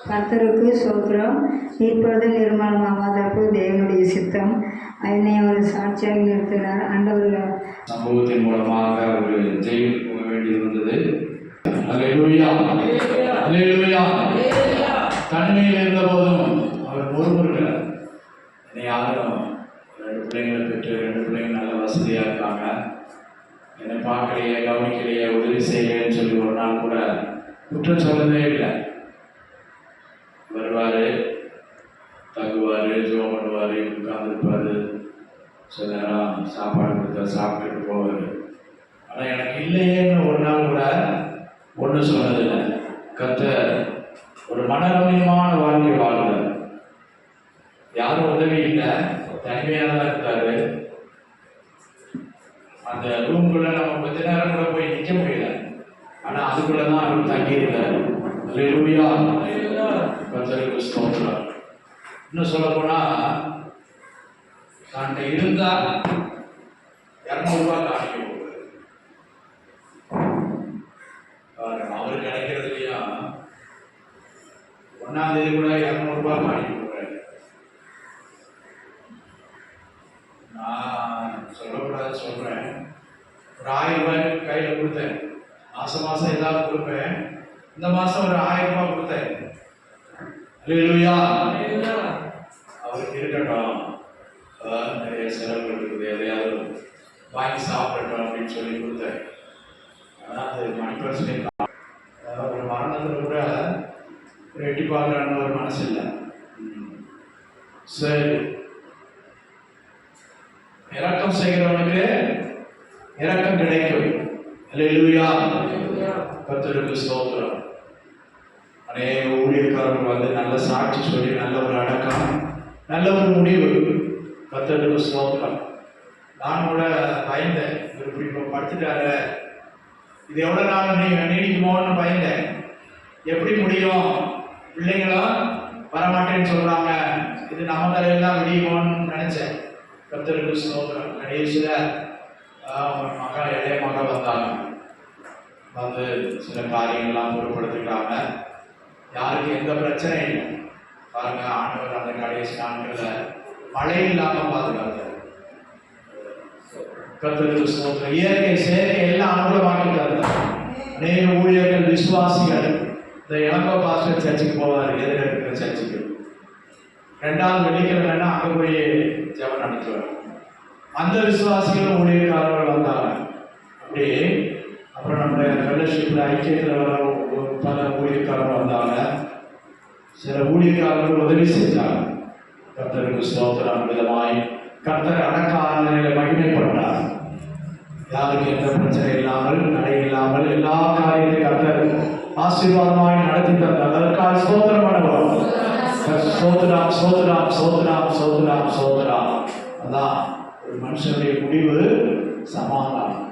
கர்த்தருக்கு சோத்திரம். இப்பொழுது நிர்மலமாவதற்கு தேவனுடைய சித்தம். என்னை ஒரு சாட்சியாக நிறுத்தினார். ஆண்டவர்கள் சம்பவத்தின் மூலமாக ஒரு ஜெயிலுக்கு போக வேண்டியிருந்தது. அல்லேலூயா, அல்லேலூயா. தனிமையில் இருந்த போதும் அவர் முறுமுறுக்கிறார். என்னை யாரும் 2 பிள்ளைங்களை பெற்று 2 பிள்ளைங்க நல்ல வசதியாக இருக்காங்க, என்னை பார்க்கலையே, கவனிக்கலையே, உதவி செய்யலைன்னு சொல்லி ஒரு நாள் கூட குற்றம் சொல்லவே இல்லை. வருவார், தங்குவார், ஜோம் பண்ணுவார், உட்கார்ந்துருப்பார், சில நேரம் சாப்பாடு கொடுத்தா சாப்பிட்டுட்டு போவார். ஆனால் எனக்கு இல்லையேன்னு ஒரு நாள் கூட ஒன்றும் சொன்னதில்லை. கர்த்தர் ஒரு மனரம்யமான வாழ்க்கை வாழ்ந்தார். யாரும் உதவி இல்லை, தனிமையாக தான் இருந்தார். அந்த ரூம்குள்ளே நம்ம கொஞ்ச நேரம் கூட போய் நிற்க முடியல, ஆனால் அதுக்குள்ளே தான் அவர் தங்கியிருந்தார். அல்லேலூயா, கர்த்தருக்கு ஸ்தோத்திரம். இன்னும் சொல்ல போனால் தன்கிட்ட இருந்தால் 200 ரூபாய் காணிக்க போகுது. அவர் கிடைக்கிறது இல்லையா, 1ஆம் தேதி கூட 200 ரூபாய் காணிக்க போகிறாரு. நான் சொல்லக்கூடாது சொல்கிறேன். ஒரு 1000 ரூபாய் கையில் கொடுத்தேன். மாதம் ஏதாவது கொடுப்பேன். இந்த மாதம் ஒரு 1000 ரூபாய் கொடுத்தேன். அல்லேலூயா, அவருக்கு இருக்கட்டும், நிறைய செலவுகள் இருக்குது, எதையாவது வாங்கி சாப்பிடட்டும் அப்படின்னு சொல்லி கொடுத்தேன். ஆனால் அது மணிப்பர்சனே ஒரு மரணத்தில் கூட ஒரு எட்டி பார்க்கலான்னு ஒரு மனசு இல்லை. சரி, இரக்கம் செய்கிறவனுக்கு இரக்கம் கிடைக்கும். அல்லேலூயா, கர்த்தருக்கு ஸ்தோத்திரம். அநேக ஊழியக்காரர்கள் வந்து நல்ல சாட்சி சொல்லி நல்ல ஒரு அடக்கம், நல்ல ஒரு முடிவு. கர்த்தருக்கு ஸ்தோத்திரம். நான் கூட பயந்தேன், இப்படி இப்போ படுத்துட்டாரு, இது எவ்வளோ நாள் நீடிக்குமோன்னு பயந்தேன். எப்படி முடியும், பிள்ளைங்களும் வரமாட்டேன்னு சொல்கிறாங்க, இது நம்ம தலையில் தான் விடியுமோன்னு நினச்சேன். கர்த்தருக்கு ஸ்தோத்திரம். கடைசியில் மகள், இளைய மகள் வந்தாங்க. வந்து சில காரியங்கள்லாம் பொருட்படுத்திக்கிறாங்க. யாருக்கு எந்த பிரச்சனையும் இல்லை. பாருங்க, ஆண்டவர் அந்த கடைசி நாட்களில் மழை இல்லாமல் பாதுகாத்தார். கர்த்தருக்கு ஸ்தோத்திரம். இயற்கை செயற்கை எல்லாம் அனுகூலமாக்கிட்டார். அநேக ஊழியர்கள், விசுவாசிகள் இந்த இளங்கோ பாஸ்டர் சர்ச்சுக்கு போவார், எதிர இருக்கிற சர்ச்சுக்கு. 2வது வெள்ளிக்கிழமைன்னா அங்கே போய் ஜெபம் நடத்துவார். அந்த விசுவாசிகளும் ஊழியக்காரர்கள் வந்தாங்க. அப்படி அப்புறம் நம்முடைய ஃபெல்லோஷிப்பில் ஐக்கியத்தில் வர பல ஊழியக்காரர்கள் வந்தாங்க. சில ஊழியக்காரர்கள் உதவி செஞ்சாங்க. கர்த்தருக்கு ஸ்தோத்திரம். விதமாய் கர்த்தர் அடக்க ஆராதனைகளை மகிமைப்படுறார். யாருக்கு எந்த பிரச்சனை இல்லாமல், தடை இல்லாமல் எல்லா காரியத்தையும் கர்த்தர் ஆசீர்வாதமாய் நடத்தி தந்தார். அதற்காக ஸ்தோத்திரம் பண்ணுவோம். சோதராம் சோதராம் சோதராம் சோதராம் சோதராம். அதான் ஒரு மனுஷனுடைய முடிவு சமாதானம்.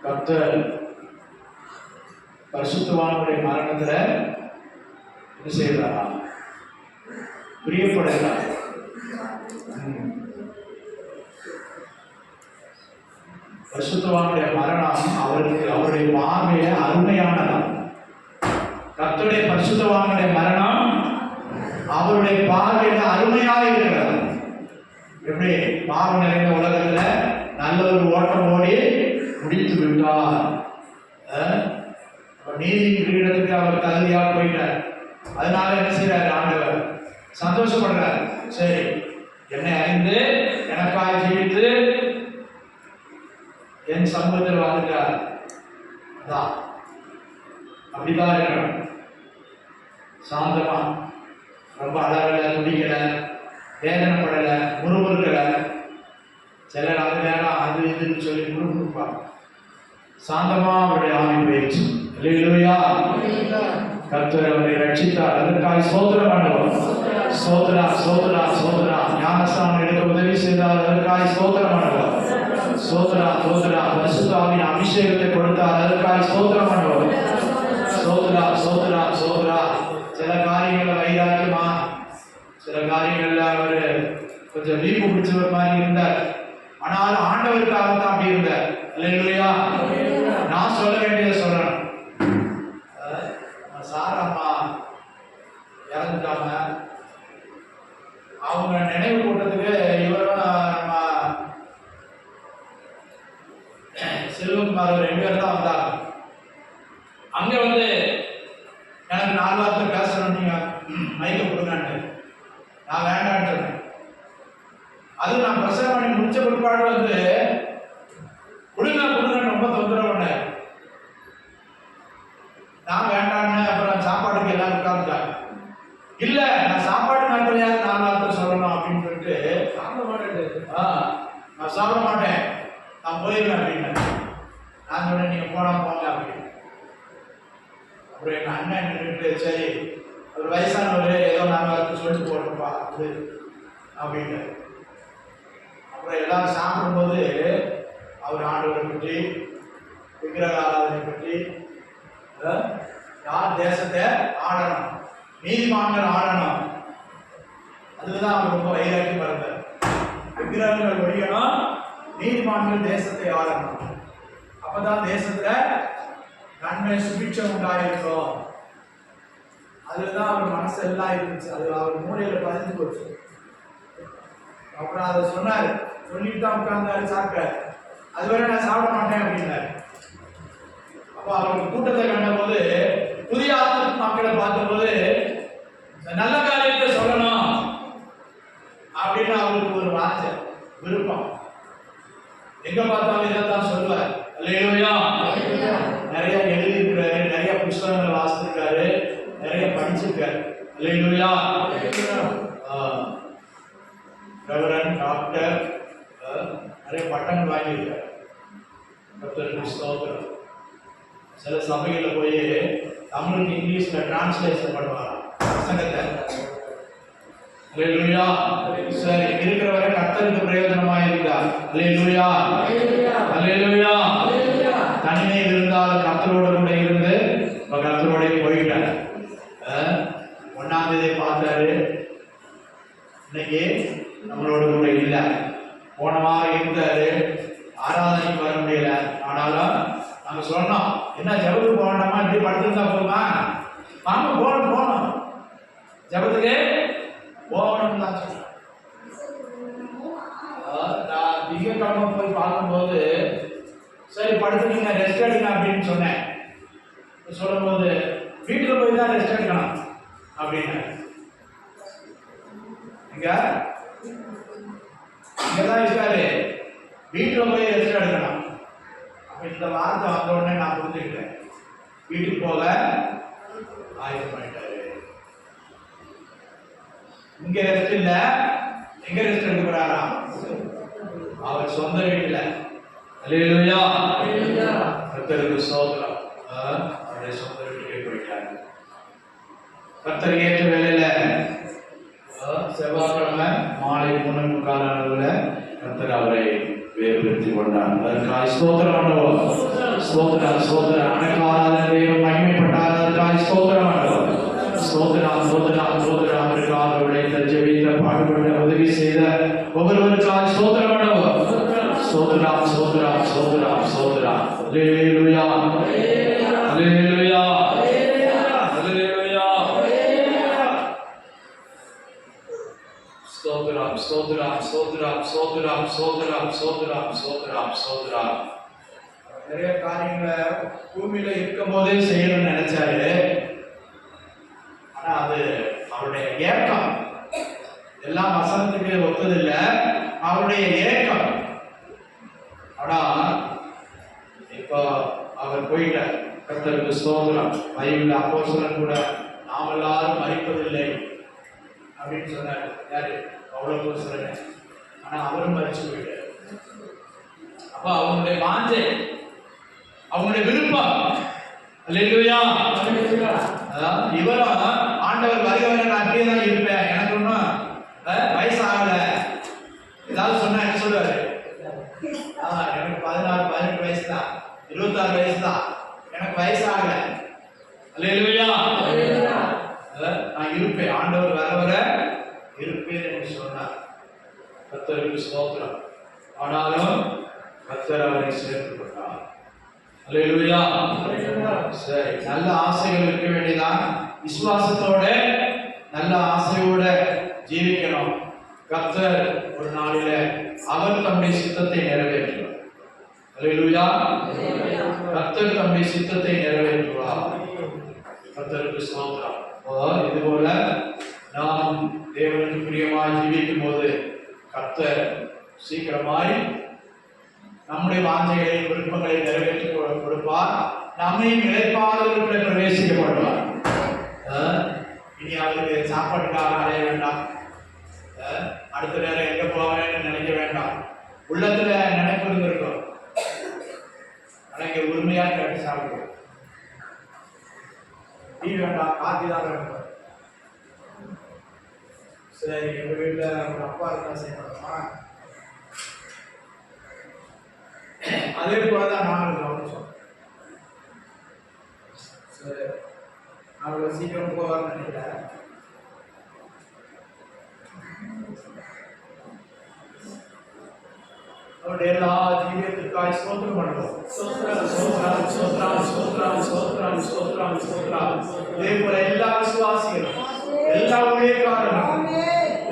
கர்த்தர் பரிசுத்தவானுடைய மரணத்துல என்ன செய்யறாரா? பிரியப்படுகிறார். பரிசுத்தவானுடைய மரணம் அவருடைய பார்வையில அருமையானதான். கர்த்தருடைய பரிசுத்தவானுடைய மரணம் அவருடைய பார்வையில அருமையாக இருக்கிறது. எப்படி பாவ நிறைந்த உலகத்துல நல்ல ஒரு ஓட்டம் ஓடி முடித்து விட்டார். நீதி கிரீடத்துக்கு அவர் தகுதியாக போயிட்டார். அதனால என்ன செய்யறாரு? ஆண்டவர் சந்தோஷப்படுறார். சரி, என்னை அறிந்து எனக்காக ஜீவித்து என் சமூகத்தில் வாழ்ந்தார். அதான் அப்படிதான் இருக்கணும். சாந்தமா, ரொம்ப அழகல, துடிக்கல, வேதனைப்படல, முறுமுறுக்கல. சிலர் அந்த நேரம் அது இதுன்னு சொல்லி முறுமுறுப்பாங்க. சாந்தமா அவருடைய ஆவி போயிடுச்சு. அல்லேலூயா, கர்த்தர் அவரை ரட்சித்தார். அதற்காக ஸ்தோத்திரம் பண்ணுவோம். ஸ்தோத்திரா ஸ்தோத்திரா ஸ்தோத்திரா. ஞானஸ்நானம் எடுக்க உதவி செய்தார். அதற்காக ஸ்தோத்திரம் பண்ணுவோம். ஸ்தோத்திரா ஸ்தோத்திரா. பரிசுத்த ஆவியின் அபிஷேகத்தை கொடுத்தார். அதற்காக ஸ்தோத்திரம் பண்ணுவோம். ஸ்தோத்திரா ஸ்தோத்திரா ஸ்தோத்திரா. சில காரியங்கள்ல வைராக்கியமா, சில காரியங்கள்ல அவரு கொஞ்சம் வீப்பு பிடிச்சவர் மாதிரி இருந்தார். ஆனாலும் ஆண்டவருக்காக தான் அப்படி இருந்தார். அல்லேலூயா. நான் சொல்ல வேண்டியதை சொல்லணும். சார் அம்மா அவங்க நினைவு கூட்டத்துக்கு இவரும் நம்ம செல்வகுமார் 2 பேர் தான் வந்தாங்க. அங்க வந்து எனக்கு 4 வார்த்தை பேசணும், நீங்க மைக்க கொடுங்கன்னு. நான் வேண்டான்னு சொன்னேன். அது நான் பிரசவம் பண்ணி முடிச்ச பிற்பாடு வந்து கொடுங்கன்னு ரொம்ப தொந்தரவு பண்ணேன். நான் வேண்டான்னு அப்புறம் சாப்பாடுக்கு எல்லாரும் உட்கார்ந்துட்டாங்க. இல்ல நான் சாப்பாடு நாட்களையாவது 4 வார்த்தை சொல்லணும் அப்படின்னு சொல்லிட்டு சாப்பிட மாட்டேன். நான் சாப்பிட மாட்டேன், நான் போயிடுவேன் அப்படின்னு நான் சொன்னேன். நீங்க போனா போங்க அப்படின்னு. அப்புறம் எங்க அண்ணன் நின்றுட்டு சரி ஒரு வயசானவர் ஏதோ 4 வார்த்தை சொல்லிட்டு போட்டோம்ப்பா அது அப்படின்னு. அப்புறம் எல்லாரும் சாப்பிடும்போது அவர் ஆண்டவரை பற்றி, விக்கிரக ஆராதனை பற்றி, யார் தேசத்தை ஆளணும், நீதிமான்கள் ஆளணும், அதுதான் அவர் ரொம்ப வைராக்கி மறந்தார். விக்கிரகங்கள் ஒழியணும், நீதிமான்கள் தேசத்தை ஆளணும், அப்பதான் தேசத்துல நன்மை சுபிட்சம் உண்டாயிருக்கும். அதுதான் அவர் மனசு எல்லாம் இருந்துச்சு. அது அவர் மூளையில பதிஞ்சு போச்சு. அப்புறம் அதை சொன்னாரு, சொல்லிட்டு தான் உட்கார்ந்தாரு சாப்பிட்டாரு. அதுவரை நான் சாப்பிட மாட்டேன் அப்படின்னாரு. அப்ப அவருக்கு கூட்டத்தை கண்ட போது, புதிய மக்களை பார்த்தபோது நல்ல காரியத்தை சொல்லணும் அப்படின்னு அவருக்கு ஒரு வாஞ்சை, விருப்பம். எங்க பார்த்தாலும் இதைத்தான் சொல்லுவார். அல்லேலூயா. நிறைய எழுதியிருக்கிறாரு, நிறைய புத்தகங்களை வாசிச்சிருக்காரு, நிறைய படிச்சிருக்காரு. அல்லேலூயா. ரெவரண்ட், டாக்டர், நிறைய பட்டங்கள் வாங்கியிருக்காரு. கர்த்தருக்கு ஸ்தோத்திரம். சில சபைகளில் போய் தமிழுக்கு இங்கிலீஷ்ல டிரான்ஸ்லேஷன் பண்ணுவாங்க புத்தகத்தை. அல்லேலூயா. சரி, இருக்கிற வரை கர்த்தருக்கு பிரயோஜனமாக இருக்கிறார். அல்லேலூயா. அல்லேலூயா. தனிமையில் இருந்தாலும் கர்த்தரோட கூட இருந்து கர்த்தரோட போயிட்டார். 1ஆம் தேதி பார்த்தாரு, இன்னைக்கு நம்மளோட கூட இல்லை. போன வாரம் இருந்தாரு, ஆராதனைக்கு வர முடியல. ஆனாலும் நாங்க சொன்னோம், என்ன ஜபத்துக்கு போக வேண்டாமா, இப்படி படுத்துருந்தா போதுமா, வாங்க போகணும் ஜபத்துக்கு போகணும் தான் சொன்னோம். நான் திங்கட்கிழமை போய் பார்க்கும்போது சரி படுத்துக்கீங்க, ரெஸ்ட் எடுங்க அப்படின்னு சொன்னேன். சொல்லும் போது வீட்டுல போய் தான் ரெஸ்ட் எடுக்கணும் அப்படின்னு. இங்கதான் இருக்காரு, வீட்டுல போய் ரெஸ்ட் எடுக்கணும். அப்ப இந்த வார்த்தை வந்த உடனே நான் புரிஞ்சுக்கிட்டேன், வீட்டுக்கு போக ஆயுதம் பண்ணிட்டாரு. இங்க ரெஸ்ட் இல்ல, எங்க ரெஸ்ட் எடுக்க போறாரா? அவர் சொந்த வீட்டுல. அல்லேலூயா. கர்த்தருக்கு ஸ்தோத்திரம். அவருடைய சொந்த வீட்டுக்கு போயிட்டாரு. கர்த்தர் ஏற்ற வேலையில செவ்வாய்க்கிழமை மாலை 3:45 அளவுல கர்த்தர் அவரை வேறுபடுத்திக் கொண்டார். அதற்காக ஸ்தோத்திரம் பண்ணுவோம். ஸ்தோத்திரம் ஸ்தோத்திரம். அனைத்து ஆராதனையும் மகிமைப்பட்டார். அதற்காக ஸ்தோத்திரம் பண்ணுவோம். ஸ்தோத்திரம் ஸ்தோத்திரம் ஸ்தோத்திரம். அவருக்காக உழைத்த, ஜெபித்த, பாடுபட்ட, உதவி செய்த ஒவ்வொருவருக்காக ஸ்தோத்திரம் பண்ணுவோம். ஸ்தோத்திரம் ஸ்தோத்திரம் ஸ்தோத்திரம் ஸ்தோத்திரம். அல்லேலூயா. அல்லேலூயா. அல்லேலூயா. ஸ்தோத்திரம் ஸ்தோத்திரம் ஸ்தோத்திரம் ஸ்தோத்திரம் ஸ்தோத்திரம் ஸ்தோத்திரம் ஸ்தோத்திரம் ஸ்தோத்திரம். நிறைய காரியங்களை பூமியில இருக்கும் போதே செய்யணும்னு நினைச்சாரு. ஆனா அது அவருடைய ஏக்கம். எல்லாம் வசனத்துக்கு ஒத்ததில்லை, அவருடைய ஏக்கம். ஆனா இப்போ அவர் போயிட்டார். கர்த்தருக்கு ஸ்தோத்திரம். பைபிள் அப்போஸ்தலன் கூட நாம் எல்லாரும் மரிப்பதில்லை அப்படின்னு சொன்னார். யாரு? பவுலப்போஸ்தலன். ஆனா அவரும் மரிச்சு போயிட்டார். அப்ப அவங்களுடைய வாஞ்சை, அவங்களுடைய விருப்பம். அல்லேலூயா. அதான் இவரும் ஆண்டவர் வருகிறவரை நான் அப்படியே தான் இருப்பேன், எனக்கு ஒன்றும் வயசு ஆகல. ஏதாவது சொன்னா என்ன சொல்லுவாரு? எனக்கு 16-18 வயசு தான், 26 வயசு தான், எனக்கு வயசு ஆகல. அல்லேலூயா. நான் இருப்பேன், ஆண்டவர் வர இருப்பேன் என்று சொன்னார். கர்த்தருக்கு ஸ்தோத்திரம். ஆனாலும் கர்த்தர் அவரை சேர்த்துக் கொண்டார். அல்லேலூயா. சரி, நல்ல ஆசைகள் இருக்க வேண்டியதான். விசுவாசத்தோட நல்ல ஆசையோட ஜீவிக்கணும். கர்த்தர் ஒரு நாளிலே அவர் தம்முடைய சித்தத்தை நிறைவேற்றுவார். அல்லேலூயா. கர்த்தர் தம்முடைய சித்தத்தை நிறைவேற்றுவார். கர்த்தருக்கு ஸ்தோத்திரம். இது போல நாம் தேவனுக்கு பிரியமாய் ஜீவிக்கும் போது கர்த்தர் சீக்கிரமாய் நம்முடைய வாஞ்சைகளை விருப்பங்களை நிறைவேற்றி கொடுப்பார். நம்மையும் இழைப்பாளர்களுக்குள்ளே பிரவேசிக்க பண்ணுவார். இனி அவருக்கு சாப்பாட்டுக்காக அலைய வேண்டாம், அடுத்த நேரம் எங்க போவேன்னு நினைக்க வேண்டாம். உள்ளத்துல நினைப்பு இருந்திருக்கும், ஆனா இங்க உரிமையா கேட்டு சாப்பிடுவோம். டீ வேண்டாம், காஃபி தான் வேண்டாம். சரி, எங்க வீட்டுல ஒரு அப்பா இருந்தா செய்யணுமா? அதே போலதான் நாங்கள் கவனிச்சோம். சரி, அவளை சீக்கிரம் போவான்னு நினைக்கிறேன். அவருடைய எல்லா ஜீவியத்திற்காய் ஸ்தோத்திரம் பண்ணுவோம். இதே போல எல்லா விசுவாசிகளும், எல்லா ஊழியக்காரர்களும்,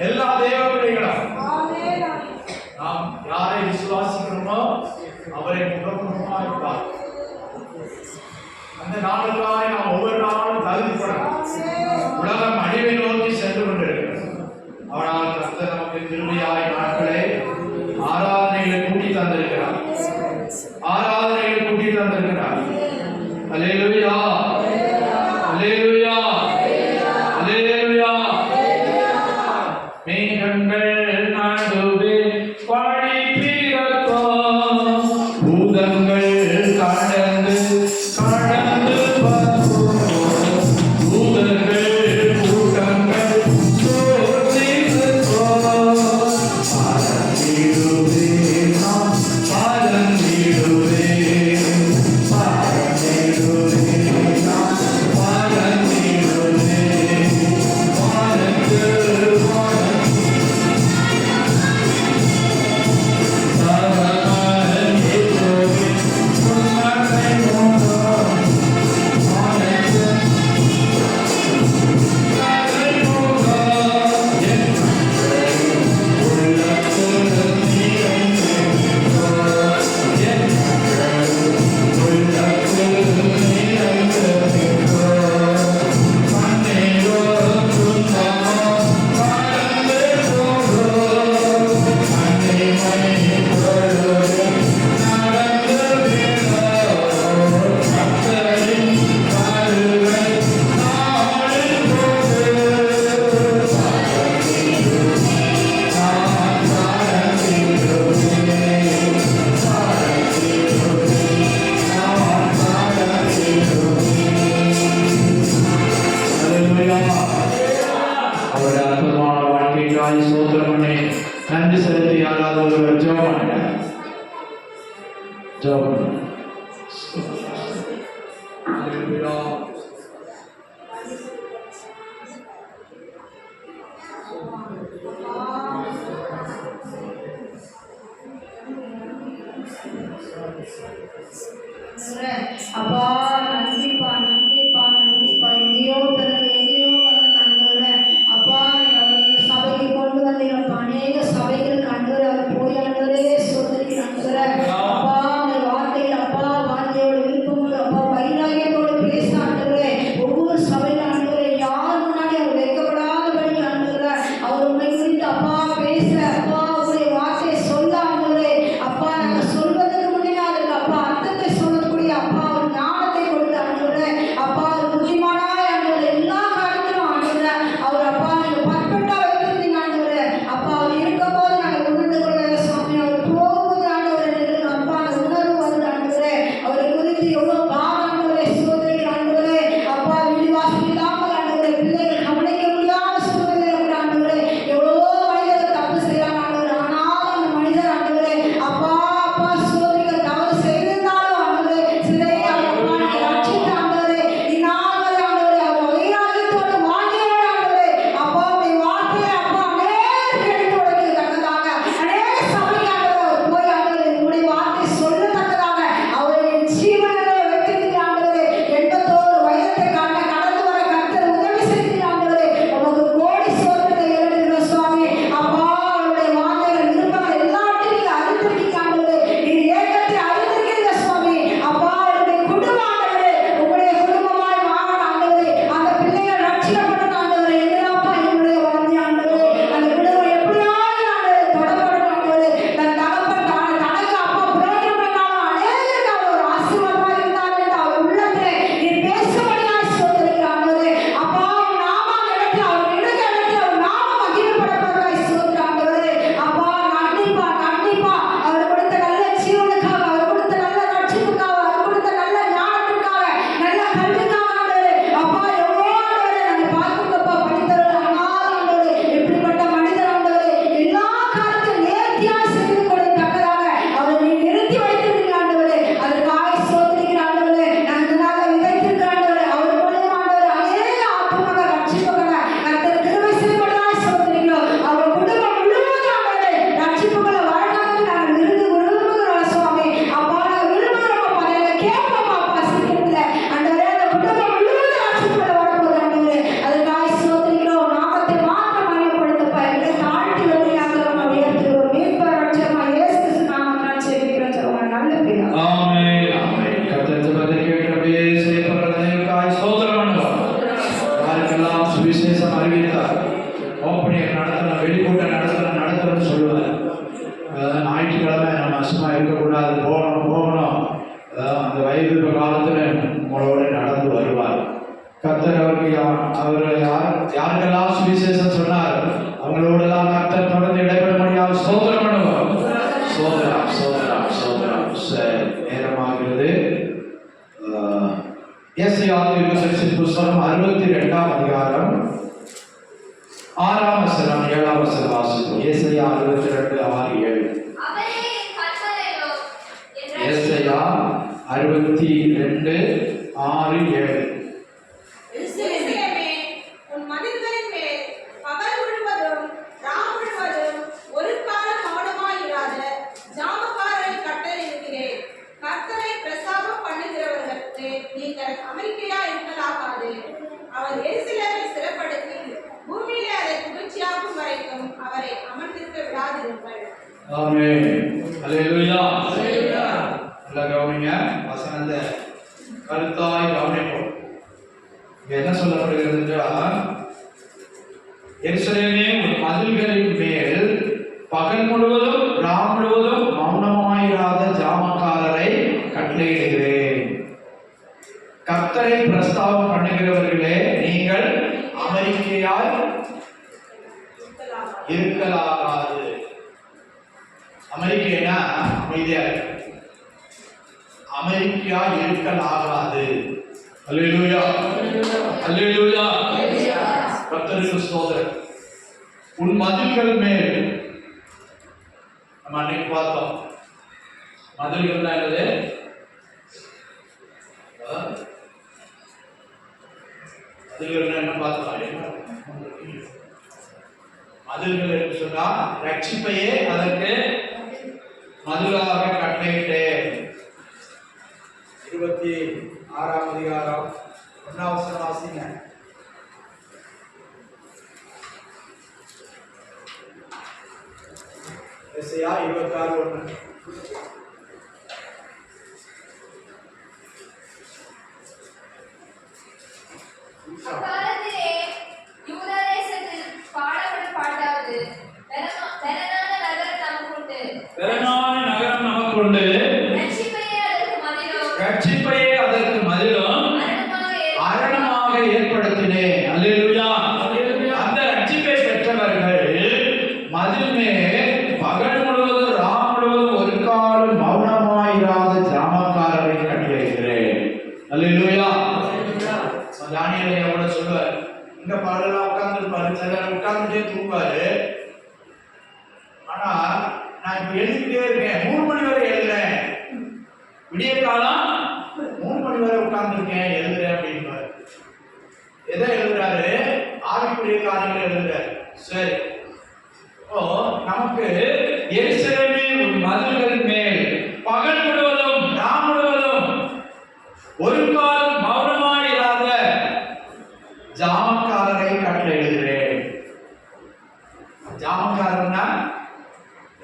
எல்லா தேவ பிள்ளைகளும் நாம் யாரை விசுவாசிக்கிறோமோ அவரை முகமுகமாக இருப்பார். அந்த நாளுக்காய் நாம் ஒவ்வொரு நாளும் தகுதிப்படணும். உலகம் அழிவை நோக்கி சென்று கொண்டிருக்கிறது. ஆனால் கர்த்தர் நமக்கு கிருபையாய் நாட்களை ஆராதனைகளை கூட்டி தந்திருக்கிறார். ஆராதனைகளை கூட்டி தந்திருக்கிறார். அல்லேலூயா, அல்லேலூயா, அல்லேலூயா. மேகங்கள் நடுவே பனி பிறக்கும், பூதங்கள் கடந்து கடந்து பறக்கும், பூதங்கள் கூட்டங்கள் சோர்ந்திருக்கும். பறந்திடுவே நான், பறந்திடுவே, பறந்திடுவே நான், பறந்திடுவே, வானத்து அவருடைய அற்புதமான வாழ்க்கைக்காய் ஸ்தோத்திரம் பண்ணி நன்றி செலுத்தி யாராவது ஒருவர் ஜெபம் பண்ணுங்க. ஜெபம் பண்ணுங்க. அல்லேலூயா. அப்பா நன்றிப்பா, நன்றிப்பா, நன்றிப்பா. எங்கேயோ பிறகு எங்கேயோ நண்பர்கள அப்பா இந்த சபைக்கு கொண்டு வந்தீங்கப்பா. அநேக சபைகளுக்கு அன்பர் அவர் போய் அன்பரே சொல்லிக்கு நண்பர அப்பா அந்த வார்த்தையில் அப்பா வார்த்தையோட விருப்பம் அப்பா வைராகியத்தோடு பேச அன்பரே ஒவ்வொரு சபையில் அன்பரே யார் முன்னாடி அவர் வைக்கப்படாதபடி அன்பர அவர் உண்மை குறித்து அப்பா பேச அப்பா உங்களுடைய வார்த்தையை சொல்ல அன்பரே அப்பா நாங்கள் சொல்வதற்கு முன்னே அதுக்கு அப்பா அர்த்தத்தை சொல்லக்கூடிய அப்பா ஒரு ஞானத்தை புஸ்தகம் 62ஆம் அதிகாரம் 6ஆம் வசனம் 7ஆம் வசனம் வாசிப்போம். ஏசாயா 62:6-7. ஏசாயா 62:6-7. எருசலேமே, உன் மதில்களின் மேல் பகல் முழுவதும் ராம் முழுவதும் ஒரு காலம் மௌனமாயிராத ஜாமக்காரரை கட்டளையிடுகிறேன். கர்த்தரை பிரசாபம் பண்ணுகிறவர்களுக்கு நீங்கள் அமெரிக்கையா இருக்கலாகாது. அவர் எருசலேமை சிறப்படுத்தி பூமியிலே அதை குளிர்ச்சியாக்கும் வரைக்கும் அவரை அமர்ந்திருக்க விடாதிருங்கள். ஆமென். அல்லேலூயா. நல்லா கவனிங்க, வசனத்தை கருத்தாய் கவனிப்போம். என்ன சொல்லப்படுகிறது என்றால், எருசலேமே உன் மதில்களின் மேல் பகல் முழுவதும் ராம் முழுவதும் மௌனமாயிராத ஜாமக்காரரை கட்டளையிடுகிறேன். கர்த்தரை பிரஸ்தாபம் பண்ணுகிறவர்களே, நீங்கள் அமெரிக்கையாய் இருக்கலாகாது. அமெரிக்கைனா அமைதியா இருக்கு. அமெரிக்கா இருக்கலாகாது. அல்லேலூயா, அல்லேலூயா. கர்த்தருக்கு ஸ்தோத்திரம். உன் மதில்கள் மேல், நம்ம அன்னைக்கு பார்த்தோம், மதில்கள் தான் என்னது? மதில்கள் என்ன பார்த்தோம்? மதில்கள் என்று சொன்னால் ரட்சிப்பையே அதற்கு மதிலாக கட்டளையிட்டேன். 26ஆம் அதிகாரம் 1ஆம் வசனம் வாசிங்க. ஏசாயா 26:1. அக்காலத்திலே யூதா தேசத்தில் பாடப்படும் பாட்டாவது, பெலனான நகரம் நமக்குண்டு, பெலனான நகரம் நமக்குண்டு, ரட்சிப்பையே அதற்கு மதிலும் அரணமாக ஏற்படுத்தினேன். அல்லேலூயா. அந்த ரட்சிப்பை பெற்றவர்கள் மதில் மேல் பகல் முழுவதும் ராம் முழுவதும் ஒரு காலம் மௌனமாயிராத ஜாமக்காரரை கட்டளையிடுகிறேன். அல்லேலூயா. தானியேல் எவ்வளவு சொல்லுவார், இங்க பாடலாம் உட்கார்ந்துருப்பாரு, சிலர் உட்கார்ந்துட்டே தூங்குவாரு. ஆனா நான் இப்ப எழுதிக்கிட்டே இருக்கேன், 3 மணி வரை எழுதுறேன், விடிய காலம் 3 மணி வரை உட்கார்ந்துருக்கேன் எழுதுறேன் அப்படின்பாரு. எதை எழுதுறாரு? ஆவிக்குரிய காரியங்களை எழுதுறாரு. சரி, ஓ நமக்கு எருசலேமே உன் மதில்கள் மேல் பகல் முழுவதும் ராம் முழுவதும் ஒரு காலம் மௌனமாயிராத ஜாமக்காரரை கட்டளையிடுகிறேன். ஜாமக்காரர்னா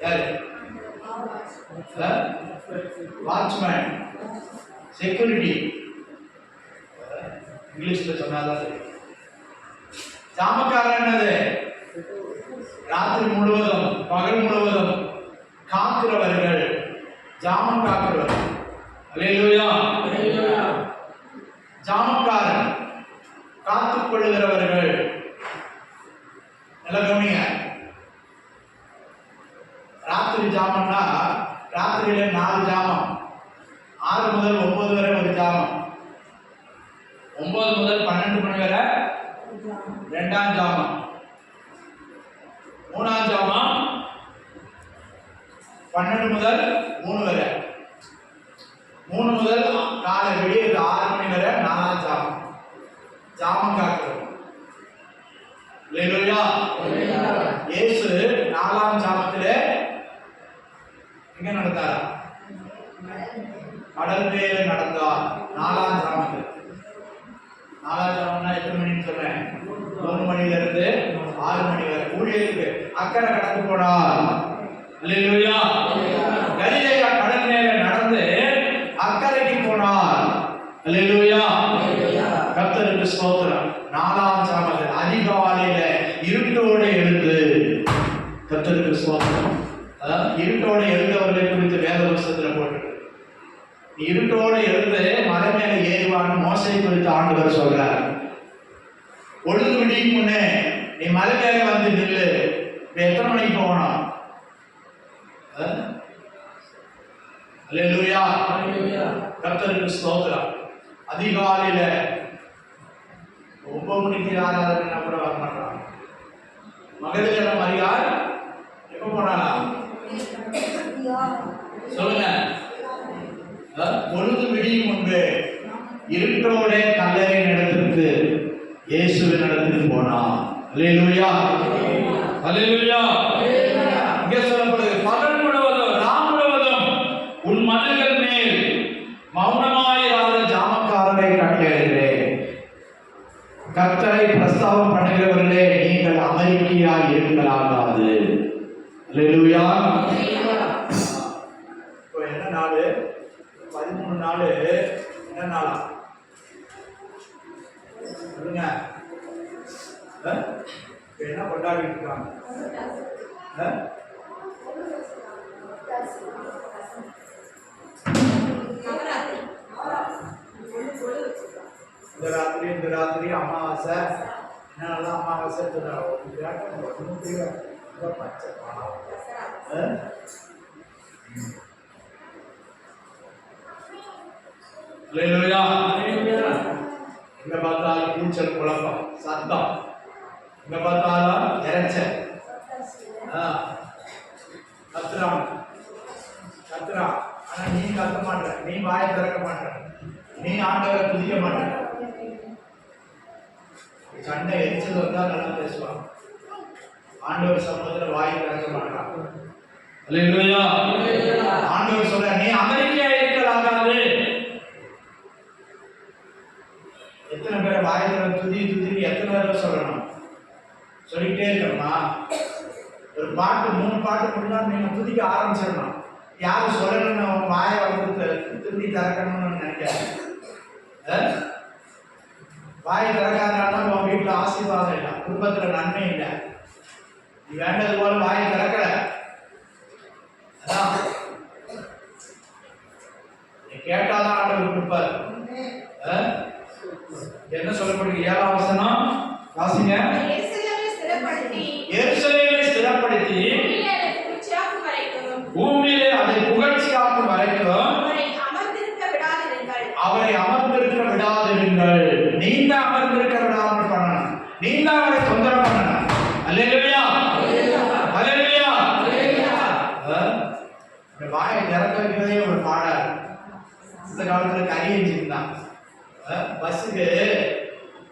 யாரு? Watchman, security. இங்கிலீஷ்ல சொன்னாதான் சரி. ஜாமக்காரர் என்னது? ராத்திரி முழுவதும் பகல் முழுவதும் காக்கிறவர்கள், ஜாமம் காக்கிறவர்கள். அல்லேலூயா. ஜாமக்காரன், காத்துக் கொள்ளுகிறவர்கள். நல்லா கவனிங்க. ராத்திரி ஜாமம்னா ராத்திரியில 4 ஜாமம், 6 முதல் 9 வரை ஒரு ஜாமம், 9 முதல் 12 மணி வரை 2ஆம் ஜாமம், 3ஆம் ஜாமம் 12 முதல் 3 வரை, 3 முதல் காலை விடிய 6 மணி வரை 4ஆம் ஜாமம். ஜாமம் காக்கிறது. அல்லேலூயா. இயேசு 4ஆம் ஜாமத்திலே எங்க நடந்தாரா? கடல் மேல நடந்தார். 4ஆம் ஜாமத்தில். 4ஆம் ஜாமம்னா எத்தனை மணின்னு சொல்றேன்? 3 மணில இருந்து 6 மணி வரை ஊழியருக்கு அக்கறை கடந்து போனார். அல்லேலூயா. கலிலேயா கடல் மேல நடந்து அக்கறைக்கு போனார். அல்லேலூயா. கர்த்தருக்கு ஸ்தோத்திரம். 4ஆம் ஜாமத்தில் அதிகாலையில இருட்டோடு எழுந்து, கர்த்தருக்கு ஸ்தோத்திரம். இருட்டோடு எழுந்தவர்களை குறித்து வேத புத்தகத்துல போட்டு, இருட்டோடு எழுந்து மலை மேல ஏறுவான்னு மோசை குறித்து ஆண்டவர் சொல்றார். பொழுது விடியும் முன்னே நீ மலை மேல வந்து நில்லு. எத்தனை மணிக்கு போகணும்? அல்லேலூயா. கர்த்தருக்கு ஸ்தோத்திரம். அதிகாலையில 9 மணிக்கு ஆராதனை கூட வர மாட்டாங்க. மகதலேனா மரியாள் எப்போ போனாளா? சொல்லுங்க. பொழுது விடியும் முன்பு இருட்டோட கல்லறை நடத்திற்கு இயேசுவின் இடத்துக்கு போனான். அல்லேலூயா, அல்லேலூயா. இங்கே சொல்லப்படுது, பகல் முழுவதும் ராம் முழுவதும் உன் மனதில் மேல் மௌனமாயிராத ஜாமக்காரரை கட்டளையிடுகிறேன். கர்த்தரை பிரஸ்தாபம் பண்ணுகிறவர்களே, நீங்கள் அமெரிக்கையாய் இருக்கலாகாது. அல்லேலூயா. இப்போ என்ன நாள்? 13 நாள். என்ன நாளா சொல்லுங்க? என்ன கொண்டாடிட்டு இருக்காங்க? இந்த ராத்திரி அமாவாசை. என்னெல்லாம் அமாவாசை பச்சை எங்க பார்த்தாலும் கூச்சல் குழப்பம் சத்தம், எங்க பார்த்தாலும் இறைச்சல், கத்துறான் கத்துறான். ஆனா நீ கத்த மாட்ட, நீ வாயை திறக்க மாட்ட, நீ ஆண்டவரை துதிக்க மாட்ட. சண்டை எரிச்சல் வந்தா நல்லா பேசுவான், ஆண்டவர் சமூகத்துல வாயை திறக்க மாட்டான். ஆண்டவர் சொல்ற, நீ அமெரிக்கா இருக்கலாகாது. எத்தனை பேரை வாயில துதி துதி எத்தனை பேரை சொல்லணும்? சொல்லிட்டே இருக்கணுமா? ஒரு பாட்டு 3 பாட்டு முடிஞ்சாலும் நீங்க துதிக்க ஆரம்பிச்சிடணும். யாரும் சொல்லணும்னு அவங்க வாயை வந்து திரும்பி திறக்கணும்னு நினைக்காது. வாயை திறக்காதனால உன் வீட்டுல ஆசீர்வாதம் இல்லை, குடும்பத்துல நன்மை இல்லை. நீ வேண்டது போல வாயை திறக்கல. அதான் நீ கேட்டாதான் ஆண்டவர் கொடுப்பாரு. என்ன சொல்லப்படுது? 7ஆம் வசனம் வாசிங்க. எருசலேமை ஸ்திரப்படுத்தி பூமியிலே அதை புகழ்ச்சியாக்கும் வரைக்கும் அவரை அமர்ந்திருக்க விடாதிருங்கள். நீங்க அமர்ந்திருக்க விடாமல் பண்ணணும், நீங்க அவரை தொந்தரவு பண்ணணும். அல்லேலூயா, அல்லேலூயா. இந்த வாயை திறக்க வைக்கிறதே ஒரு பாடாது. இந்த காலத்துல கறி எஞ்சின் தான். பஸ்ஸுக்கு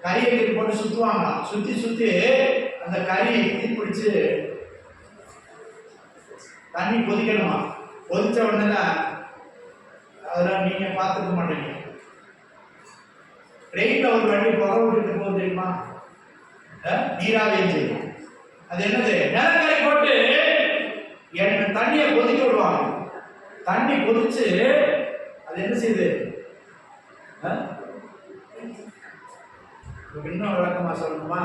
கறி எடுத்து போட்டு சுற்றுவாங்க. சுற்றி சுற்றி அந்த கறி தீப்பிடிச்சு தண்ணி கொதிக்கணுமா. கொதிச்ச உடனே அதெல்லாம் நீங்க பார்த்துக்க மாட்டீங்க. ட்ரெயின்ல ஒரு வண்டி புகை விட்டுட்டு போகுது தெரியுமா? நீராவி செய்யும். அது என்னது? நிலக்கரை போட்டு தண்ணியை கொதிக்க விடுவாங்க. தண்ணி கொதிச்சு அது என்ன செய்யுது? இன்னும் விளக்கமா சொல்லணுமா?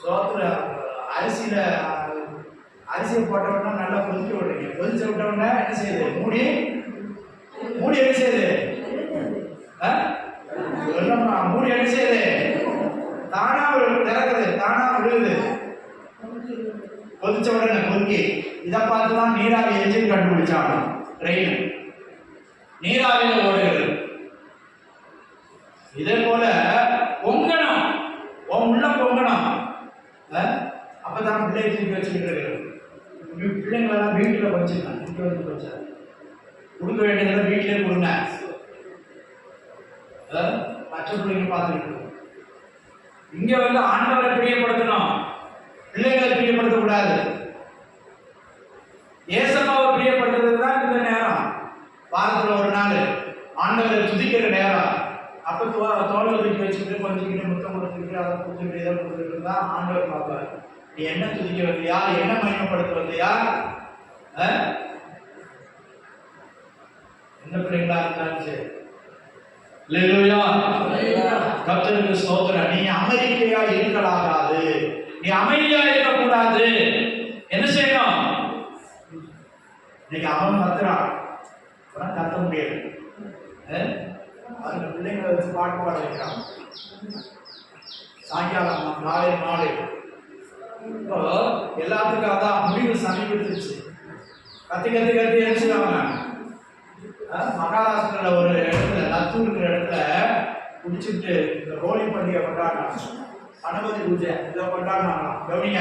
சோத்துல அரிசியை போட்டவுடனே நல்லா கொதிக்க விடுறீங்க. கொதிச்ச விட்டவுடனே என்ன செய்யுது? மூடி என்ன செய்யுது? மூடி என்ன செய்யுது? தானா திறக்குது, தானா விழுகுது. கொதிச்ச உடனே கொதிக்கி. இதை பார்த்துதான் நீராவி என்ஜின் கண்டுபிடிச்சாங்க. ட்ரெயின் நீராவியில ஓடுகிறது. இதே போல பொங்கணும், உள்ள பொங்கணும். அப்பதான் பிள்ளையை தூக்கி வச்சுக்கிட்டு இருக்கிறது. பிள்ளைங்களெல்லாம் வீட்டுல வச்சுக்கலாம். இங்க வந்து வச்சா கொடுக்க வேண்டியதை வீட்டிலே கொடுங்க. மற்ற பிள்ளைங்க பார்த்துக்கிட்டு இங்க வந்து ஆண்டவரை பிரியப்படுத்தணும், பிள்ளைகளை பிரியப்படுத்த கூடாது. ஏசப்பாவை பிரியப்படுத்துறது தான் இந்த நேரம். வாரத்துல ஒரு நாள் ஆண்டவரை துதிக்கிற நேரம். அப்ப தோல் ஒதுக்கி வச்சுக்கிட்டு கொஞ்சிக்கிட்டு முத்தம் கொடுத்துக்கிட்டு அதை கொடுத்துக்கிட்டு இதை கொடுத்துக்கிட்டு தான் ஆண்டவர் பார்ப்பார். நீ என்ன துதிக்க வந்தியா, என்ன மகிமைப்படுத்த வந்தியா? என்ன பிள்ளைங்களா இருந்தாலும் சரி. அல்லேலூயா, கர்த்தருக்கு ஸ்தோத்திரம். நீ அமெரிக்கையா இருக்கலாகாது, நீ அமைதியா இருக்கக்கூடாது. என்ன செய்யணும்? இன்னைக்கு அவன் கத்துறான், கத்த முடியாது. அந்த பிள்ளைங்களை வச்சு பாட்டு பாட வைக்கிறான். சாயங்காலம் காலை மாலை. இப்போ எல்லாத்துக்கும் அதான் முடிவு சமீபத்துச்சு. கத்தி கத்தி கத்தி எழுச்சிடுவாங்க. மகாராஷ்டிரால ஒரு இடத்துல நத்தூருங்கிற இடத்துல குடிச்சிட்டு இந்த ஹோலி பண்டிகை கொண்டாடினாங்க, கணபதி பூஜை இதை கொண்டாடினாங்களாம். கவனிங்க,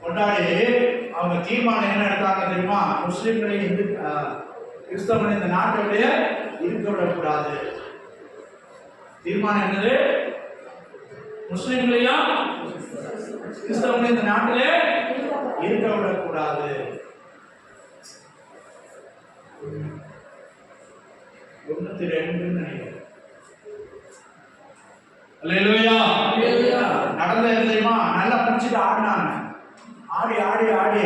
கொண்டாடி அவங்க தீர்மானம் என்ன எடுத்தாங்க தெரியுமா? முஸ்லிம்களை கிறிஸ்தவனை இந்த நாட்டிலேயே இருக்க விடக்கூடாது. தீர்மானம் என்னது? முஸ்லிம்களையும் கிறிஸ்தவனை இந்த நாட்டிலே இருக்க விடக்கூடாது. 92 நினைக்கிறேன். அல்லேலூயா. நடந்தது தெரியுமா? நல்லா குடிச்சிட்டு ஆடினாங்க. ஆடி ஆடி ஆடி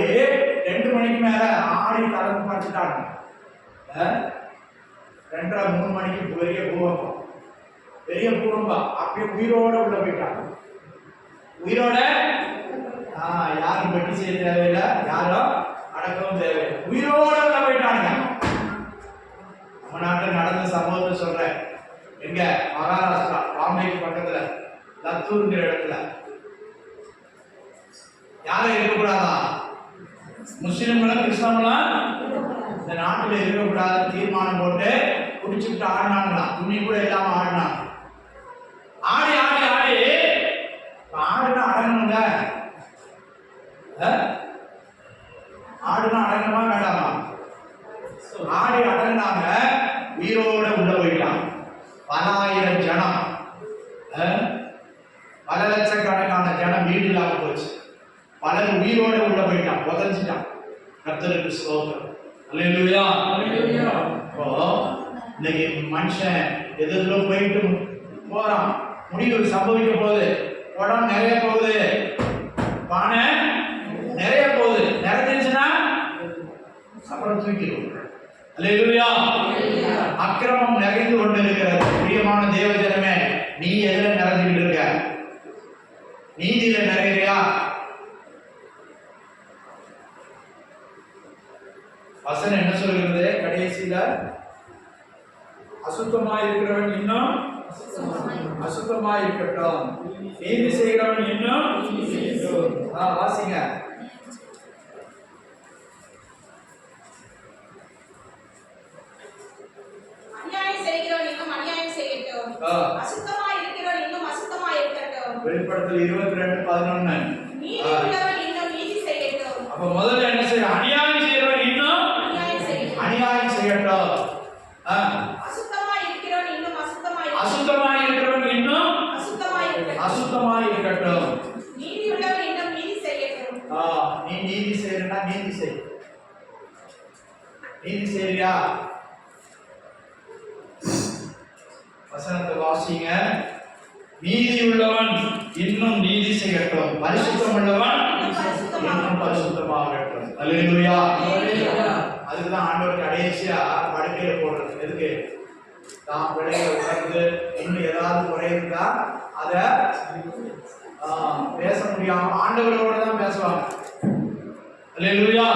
2 மணிக்கு மேல ஆடி கலந்து பார்த்துட்டாங்க. 2:30 3 மணிக்கு பெரிய பூகம்பம், பெரிய பூகம்பம். அப்படியே உயிரோட உள்ள போயிட்டாங்க. உயிரோட யாரும் பெட்டி செய்ய தேவையில்லை, யாரும் அடக்கவும் தேவையில்லை, உயிரோட உள்ள போயிட்டாங்க. நம்ம நாட்டில் நடந்த சம்பவத்தை சொல்றேன். எங்க? மகாராஷ்டிரா பாம்பேக்கு பக்கத்துல லத்தூர்ங்கிற இடத்துல. யாரும் இருக்கக்கூடாதா? முஸ்லிம்களும் கிறிஸ்தவங்களும் இந்த நாட்டில் இருக்கக்கூடாது தீர்மானம் போட்டு குடிச்சுட்டு ஆடினாங்களாம். துணி கூட இல்லாம ஆடினாங்க. ஆடி ஆடி ஆடி ஆடுனா அடங்கணுங்க. ஆடுனா அடங்கணுமா வேண்டாமா? ஆடி அடங்கினாங்க. உயிரோட உள்ள போயிட்டான். பல ஆயிரம் ஜனம், பல லட்சக்கணக்கான ஜனம் வீடு இல்லாம போச்சு. பலர் உயிரோட உள்ள போயிட்டான், புதஞ்சிட்டான். கர்த்தருக்கு ஸ்தோத்திரம். அல்லேலூயா. இப்போ இன்னைக்கு மனுஷன் எதிர்ல போயிட்டு போறான். முடிவு சம்பவிக்க போகுது. உடம்பு நிறைய போகுது, பானை நிறைய போகுது. நிறைஞ்சிருச்சுன்னா அப்புறம் தூக்கிடுவோம். அல்லேலூயா. அக்கிரமம் நிறைந்து கொண்டிருக்கிறது. பிரியமான தேவ ஜனமே, நீ எதுல நிறைஞ்சுக்கிட்டு இருக்க? நீதியில நிறையா? வசனம் என்ன சொல்கிறது? கடைசியில அசுத்தமாய் இருக்கிறவன் இன்னும் அசுத்தமாய் இருக்கட்டும், நீதி செய்கிறவன் இன்னும் வாசிங்க. அநியாயம் செய்கிறவன் இன்னும் அநியாயம் செய்யட்டும், அசுத்தமாய் இருக்கிறவன் இன்னும் அசுத்தமாய் இருக்கட்டும். வெளிப்படுத்தல் 22:11. நீதி உள்ளவன் இன்னும் நீதி செய்யட்டும். அப்ப முதல்ல என்ன செய்யணும்? அநியாயம் செய்கிறவன் இன்னும் அநியாயம் செய்யட்டும். அசுத்தமாய் இருக்கிறவன் இன்னும் அசுத்தமாய் இருக்கிறவன் இன்னும் அசுத்தமாய் இருக்கட்டும். நீதி உள்ளவன் இன்னும் நீதி செய்யட்டும். நீ நீதி செய்யறா? நீதி செய். நீதி செய்யா? வசனத்தை வாசிங்க. நீதி உள்ளவன் இன்னும் நீதி செய்யட்டும், பரிசுத்தம் உள்ளவன் இன்னும் பரிசுத்தமாகட்டும். அல்லேலூயா. அதுக்குதான் ஆண்டவர் கடைசியா படுக்கையில போடுறது. எதுக்கு? தான் பிள்ளைகளை உணர்ந்து இன்னும் ஏதாவது குறை இருந்தா அத பேச முடியாம ஆண்டவரோட தான் பேசுவாங்க. அல்லேலூயா.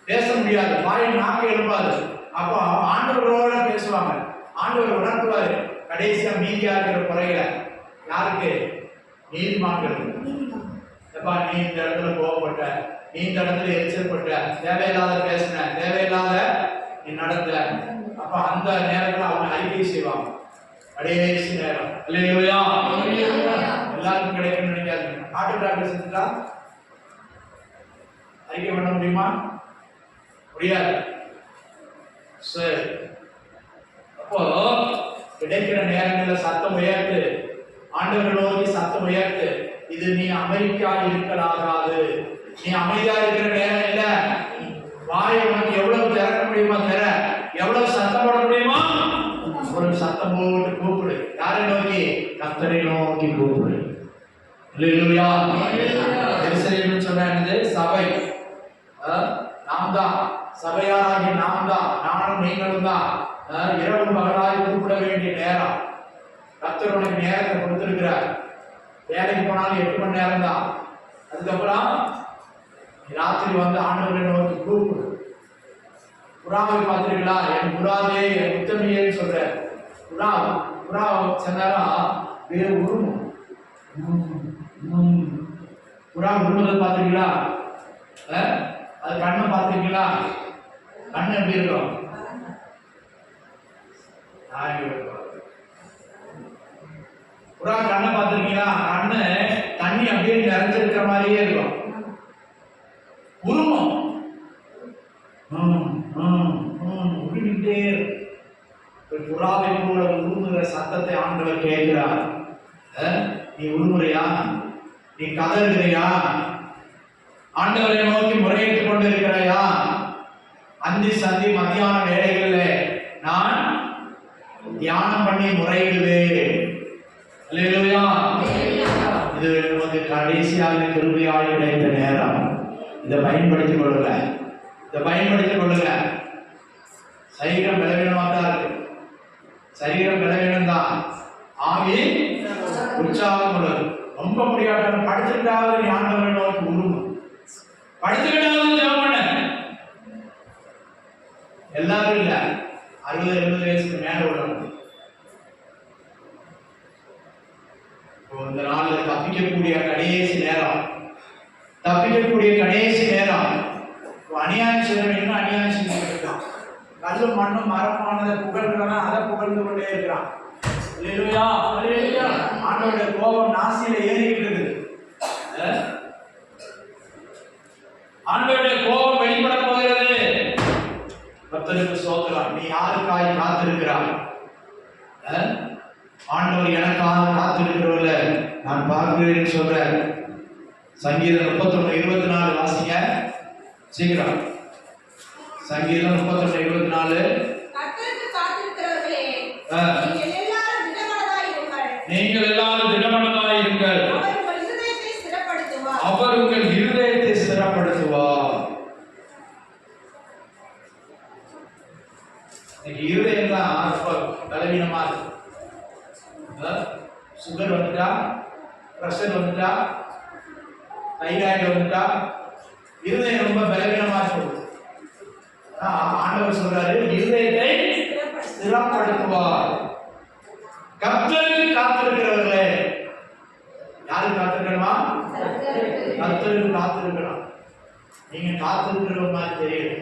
பேச முடியாது, வாய் நாக்கு எழுப்பாது. அப்போ ஆண்டவரோட பேசுவாங்க. ஆண்டவர் உணர்த்துவாரு கடைசியா மீதியா இருக்கிற குறைகளை. யாருக்கு? நீதிமான்கள். நீ இந்த இடத்துல கோவப்பட்ட, நீ இந்த இடத்துல எரிச்சல்பட்ட, தேவையில்லாத பேசின, தேவையில்லாத நீ நடந்த. அப்ப அந்த நேரத்துல அவங்க அறிக்கை செய்வாங்க. கடைசி நேரம். அல்லேலூயா. எல்லாருக்கும் கிடைக்கும்னு நினைக்காதீங்க. ஹார்ட் அட்டாக் செஞ்சுட்டா அறிக்கை பண்ண முடியுமா? முடியாது. சரி, அப்போ கிடைக்கிற நேரங்களில் சத்தம் உயர்த்து, ஆண்டவரை நோக்கி சத்தம் உயர்த்து. இது நீ அமெரிக்கா இருக்கலாகாது. நீ அமைதியா இருக்கிற நேரம் இல்ல. வாயை உனக்கு எவ்வளவு திறக்க முடியுமா திற, எவ்வளவு சத்தம் போட முடியுமா ஒரு சத்தம் போட்டு கூப்பிடு. யாரை நோக்கி? கர்த்தரை நோக்கி கூப்பிடு. அல்லேலூயா. எருசலேம்னு சொன்னா என்னது? சபை. நாம் தான் சபையாராகி நாம் தான், நானும் நீங்களும் தான் இரவு பகலாய் கூப்பிட வேண்டிய நேரம். கர்த்தர் உனக்கு நேரத்தை கொடுத்திருக்கிறார். வேலைக்கு போனாலும் 8 மணி நேரம் தான். அதுக்கப்புறம் ராத்திரி வந்து ஆண்டவரை நோக்கி கூப்பிடு. புறாவை பார்த்துருக்கீங்களா? என் புறாவே, என் உத்தமியேன்னு சொல்ற. புறா சில நேரம் வேறு உருமும். புறா உருமுதல் பார்த்துருக்கீங்களா? அது கண்ணை பார்த்துருக்கீங்களா? கண்ணு எப்படி இருக்கும்? புறா கண்ணை பார்த்துருக்கீங்களா? கண்ணு தண்ணி அப்படியே நிறைஞ்சிருக்கிற மாதிரியே இருக்கும். உருவம் உருவிட்டே புறாவை போல உருமுகிற சத்தத்தை ஆண்டவர் கேட்கிறார். நீ உருமுறையா? நீ கதறுகிறையா? ஆண்டவரை நோக்கி முறையிட்டுக் கொண்டிருக்கிறாயா? அந்தி சந்தி மத்தியான வேளைகளில் நான் தியானம் பண்ணி முறையிடுவேன். அல்லேலூயா. இது நமக்கு கடைசியாக கிருபையாய் கிடைத்த நேரம். இதை பயன்படுத்திக் கொள்ளுங்க. இதை பயன்படுத்திக் கொள்ளுங்க. சரீரம் பலவீனமாக தான் இருக்கு. சரீரம் பலவீனம் தான். ஆவி உற்சாகம் உள்ளது. ரொம்ப முடியாத படுத்துக்கிட்டாவது நீ ஆண்டவரை நோக்கி உருவம். படுத்துக்கிட்டாவது ஜெபம் பண்ண. எல்லாரும் இல்ல, 60-70 வயசுக்கு மேல உள்ளவங்க. இந்த நாள்ல தப்பிக்கக்கூடிய கடைசி நேரம். தப்பிக்கக்கூடிய கடைசி நேரம். அநியாயம் செய்யணும், அநியாயம் செஞ்சுட்டு இருக்கான். கல்லு மண்ணும் மரமானதை புகழ்கிறவன் அதை புகழ்ந்து கொண்டே இருக்கிறான். அல்லேலூயா, அல்லேலூயா. ஆண்டவருடைய கோபம் நாசியில ஏறிக்கிட்டு இருக்குது. ஆண்டவருடைய கோபம் வெளிப்பட போகிறது. கர்த்தருக்கு ஸ்தோத்திரம். நீ யாருக்காய் காத்திருக்கிறாய்? ஆண்டவர் எனக்காக காத்திருக்கிறவர்கள நான் பார்க்கிறேன்னு சொல்றேன். சங்கீதம் 31:24 வாசிங்க சீக்கிரம். சங்கீதம் 31:24. கர்த்தருக்கு காத்திருக்கிறவர்களே, நீங்கள் எல்லாரும் திடமனதாய் இருங்கள். அவர் உங்கள் இருதயத்தை ஸ்திரப்படுத்துவார். அவர் உங்கள் இருதயத்தை ஸ்திரப்படுத்துவார். இருதயம் தான் ரொம்ப பலவீனமா இருக்கு. சுகர் வந்துட்டா, பிரஷர் வந்துட்டா, தைராய்டு வந்துட்டா, இருதயம் ரொம்ப பலவீனமா இருக்கு. ஆண்டவர் சொல்றாரு, இருதயத்தை ஸ்திரப்படுத்துவார். கர்த்தருக்கு காத்திருக்கிறவர்களே, யாருக்கு காத்திருக்கணுமா? கர்த்தருக்கு காத்திருக்கணும். நீங்க காத்திருக்கிற மாதிரி தெரியும்.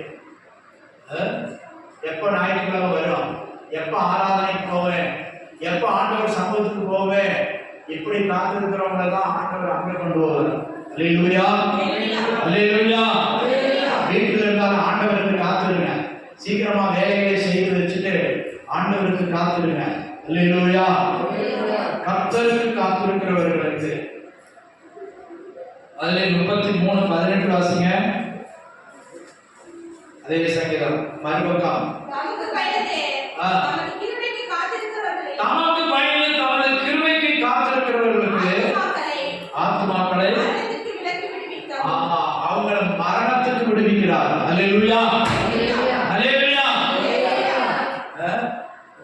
எப்ப ஞாயிற்றுக்கிழமை வரும், எப்ப ஆராதனைக்கு போவேன், எப்ப ஆண்டவர் சமூகத்துக்கு போவேன், இப்படி காத்திருக்கிறவங்க தான் ஆண்டவர் அங்கே கொண்டு போவார். அல்லேலூயா, அல்லேலூயா. வீட்டில் இருந்தாலும் ஆண்டவருக்கு காத்திருங்க. சீக்கிரமா வேலைகளை செய்து வச்சுட்டு ஆண்டவருக்கு காத்திருங்க. அல்லேலூயா. கர்த்தருக்கு காத்திருக்கிறவர்களுக்கு. அதிலே 33:18 வாசிங்க. அதே சங்கீதம் மறுபக்கம். தமக்கு பயந்து தமது கிருபைக்கு காத்திருக்கிறவர்களே, தமக்கு பயந்து தமது கிருபைக்கு காத்திருக்கிறவர்களுக்கு ஆத்துமாக்களை மரணத்துக்கு விலக்கி விடுவித்தார். அவங்களை மரணத்துக்கு விடுவிக்கிறார். அல்லேலூயா, அல்லேலூயா.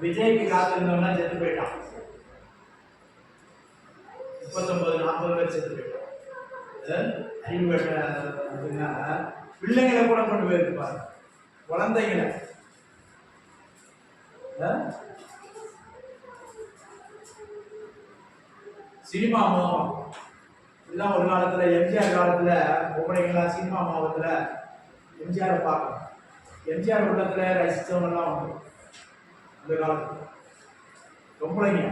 விஜய்க்கு காத்திருந்தவனா செத்து போயிட்டான். 39-40 பேர் செத்து போயிட்டான். பிள்ளைங்களை கூட கொண்டு போயிருப்பார், குழந்தைகளை. சினிமா மோகம் எல்லாம் ஒரு காலத்துல, எம்ஜிஆர் காலத்துல பொம்பளைங்களாம் சினிமா மோகத்துல எம்ஜிஆரை பார்க்கணும். எம்ஜிஆர் உள்ளத்துல ரசித்தவங்கெல்லாம் உண்டு. அந்த காலத்துல பொம்பளைங்க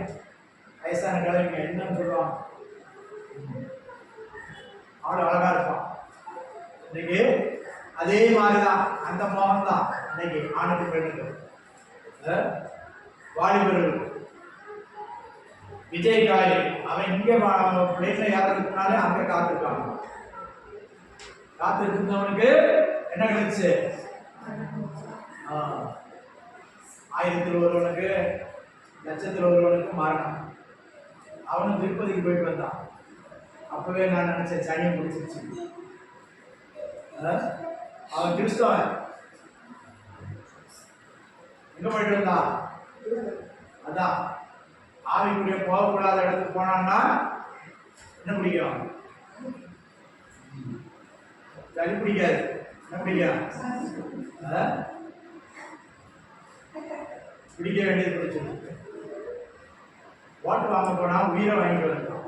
வயசான கிழமைங்க என்னன்னு சொல்லுவாங்க, ஆள் அழகா இருப்பான். இன்னைக்கு அதே மாதிரிதான், அந்த மோகம் தான் இன்னைக்கு ஆணுக்கு பெண்ணுக்கு. வாலிபர்கள் விஜய் காய் அவன் இங்க பிளேட்ல ஏறதுக்குனாலே அங்க காத்திருக்காங்க. காத்திருந்தவனுக்கு என்ன கிடைச்சு? 1000 ஒருவனுக்கு, 1,00,000 ஒருவனுக்கு மரணம். அவனும் திருப்பதிக்கு போயிட்டு வந்தான். அப்பவே நான் நினைச்சேன் சனியை முடிச்சிருச்சு. அவன் கிறிஸ்தவன். எங்க போயிட்டு வந்தான்? அதான் ஆவிக்குரிய போகக்கூடாத இடத்துக்கு போனான்னா என்ன பிடிக்கும்? சளி பிடிக்காது. என்ன பிடிக்கும்? பிடிக்க வேண்டியது பிடிச்சிருக்கு. ஓட்டு வாங்க போனா உயிரை வாங்கிட்டு வந்துடும்.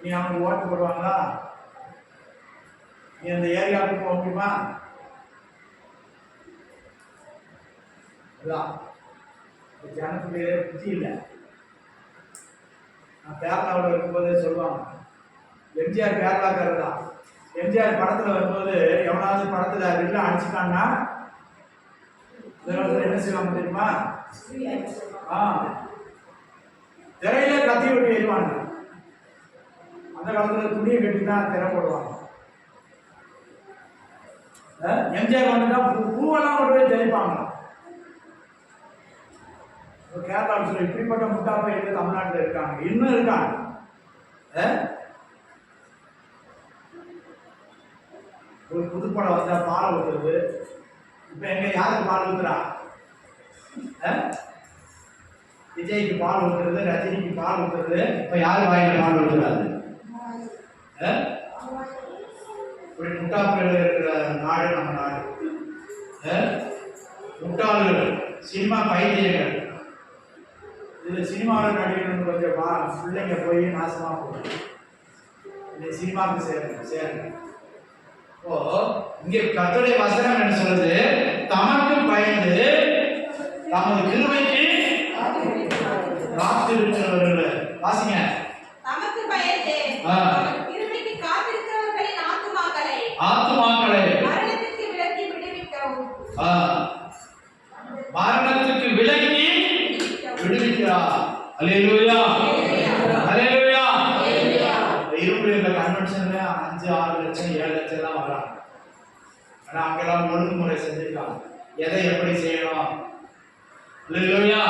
நீ அவனுக்கு ஓட்டு போடுவாங்களா? நீ அந்த ஏரியாவுக்கு போக முடியுமா? அதான் ஜனத்துடைய புத்தி இல்லை. நான் கேரளாவில் இருக்கும்போதே சொல்லுவாங்க, எம்ஜிஆர் கேரளாக்காரர் தான். எம்ஜிஆர் படத்தில் வரும்போது எவனாவது படத்தில் வெளில அடிச்சுட்டான்னா என்ன செய்வாங்க தெரியுமா? திரையில கத்தி விட்டு எறிவாங்க. அந்த காலத்தில் துணியை கட்டி தான் திரை போடுவாங்க. எம்ஜிஆர் வந்துட்டா பூவெல்லாம் கொண்டு போய் தெளிப்பாங்க. கேரளாவில் சொல்லி இப்படிப்பட்ட முட்டா பையன் தமிழ்நாட்டில் இருக்காங்க, இன்னும் இருக்காங்க. ஒரு புதுப்படம் வந்தா பால் ஊத்துறது. இப்ப எங்க யாருக்கு பால் ஊத்துறா? விஜய்க்கு பால் ஊத்துறது, ரஜினிக்கு பால் ஊத்துறது. இப்ப யாரு வாயில பால் ஊத்துறாரு? இப்படி முட்டாள்கள் இருக்கிற நாடு நம்ம நாடு. முட்டாள்கள், சினிமா பைத்தியங்கள். இதுல சினிமாவில் நடிகர்கள் கொஞ்சம் பிள்ளைங்க போய் நாசமா போகும். இந்த சினிமாவுக்கு சேருங்க. ஓ, இங்கே கர்த்தருடைய வசனம் என்ன சொல்றது? தமக்கு பயந்து தமது கிருபைக்கு காத்திருக்கிறவர்கள். வாசிங்க. தமக்கு பயந்து தமது கிருபைக்கு காத்திருக்கிறவர்களின் ஆத்துமாக்களை மரணத்துக்கு விலக்கி விடுவிக்கவும். மரணத்துக்கு விலக்கி விடுவிக்கிறார். அல்லேலூயா, அல்லேலூயா. இருபுல கன்வென்ஷன்ல 5, 6 லட்சம் 7 லட்சம் எல்லாம் வராங்க. ஆனா அங்கெல்லாம் ஒழுங்குமுறை செஞ்சிருக்காங்க, எதை எப்படி செய்யணும். அல்லேலூயா.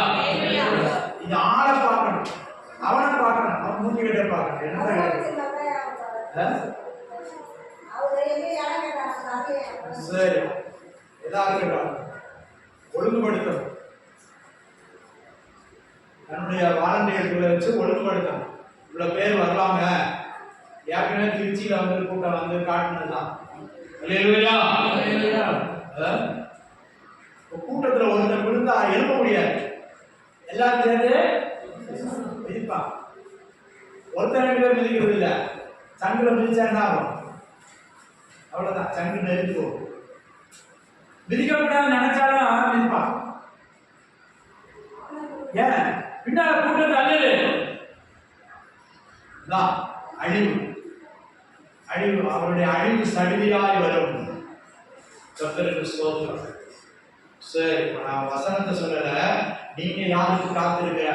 இது ஆளை பார்க்கணும், அவனை பார்க்கணும், அவன் மூஞ்சி கிட்ட பார்க்கணும். என்ன சரி, ஏதாவது ஒழுங்குபடுத்தணும். தன்னுடைய வாலண்டியர்களை வச்சு ஒழுங்குபடுத்தணும். இவ்வளவு பேர் வருவாங்க. ஏற்கனவே திருச்சியில வந்து கூட்டம் வந்து காட்டினதுதான். கூட்டத்துல ஒருத்தர் விழுந்தா எழுப்ப முடியாது, எல்லாரும் சேர்ந்து மிதிப்பான். ஒருத்தர் 2 பேர் மிதிக்கிறது இல்ல, சங்குல மிதிச்சா என்ன ஆகும்? அவ்வளவுதான், சங்கு நெருங்கி போகும். மிதிக்கப்படாது நினைச்சாலும் மிதிப்பான். ஏன்? பின்னால கூட்டத்தை அழிவு, அழிவு அவருடைய அழிவு சடிதியாய் வரும். கர்த்தருக்கு ஸ்தோத்திரம். சரி, நான் வசனத்தை சொல்லல. நீங்க யாருக்கு காத்திருக்கிற?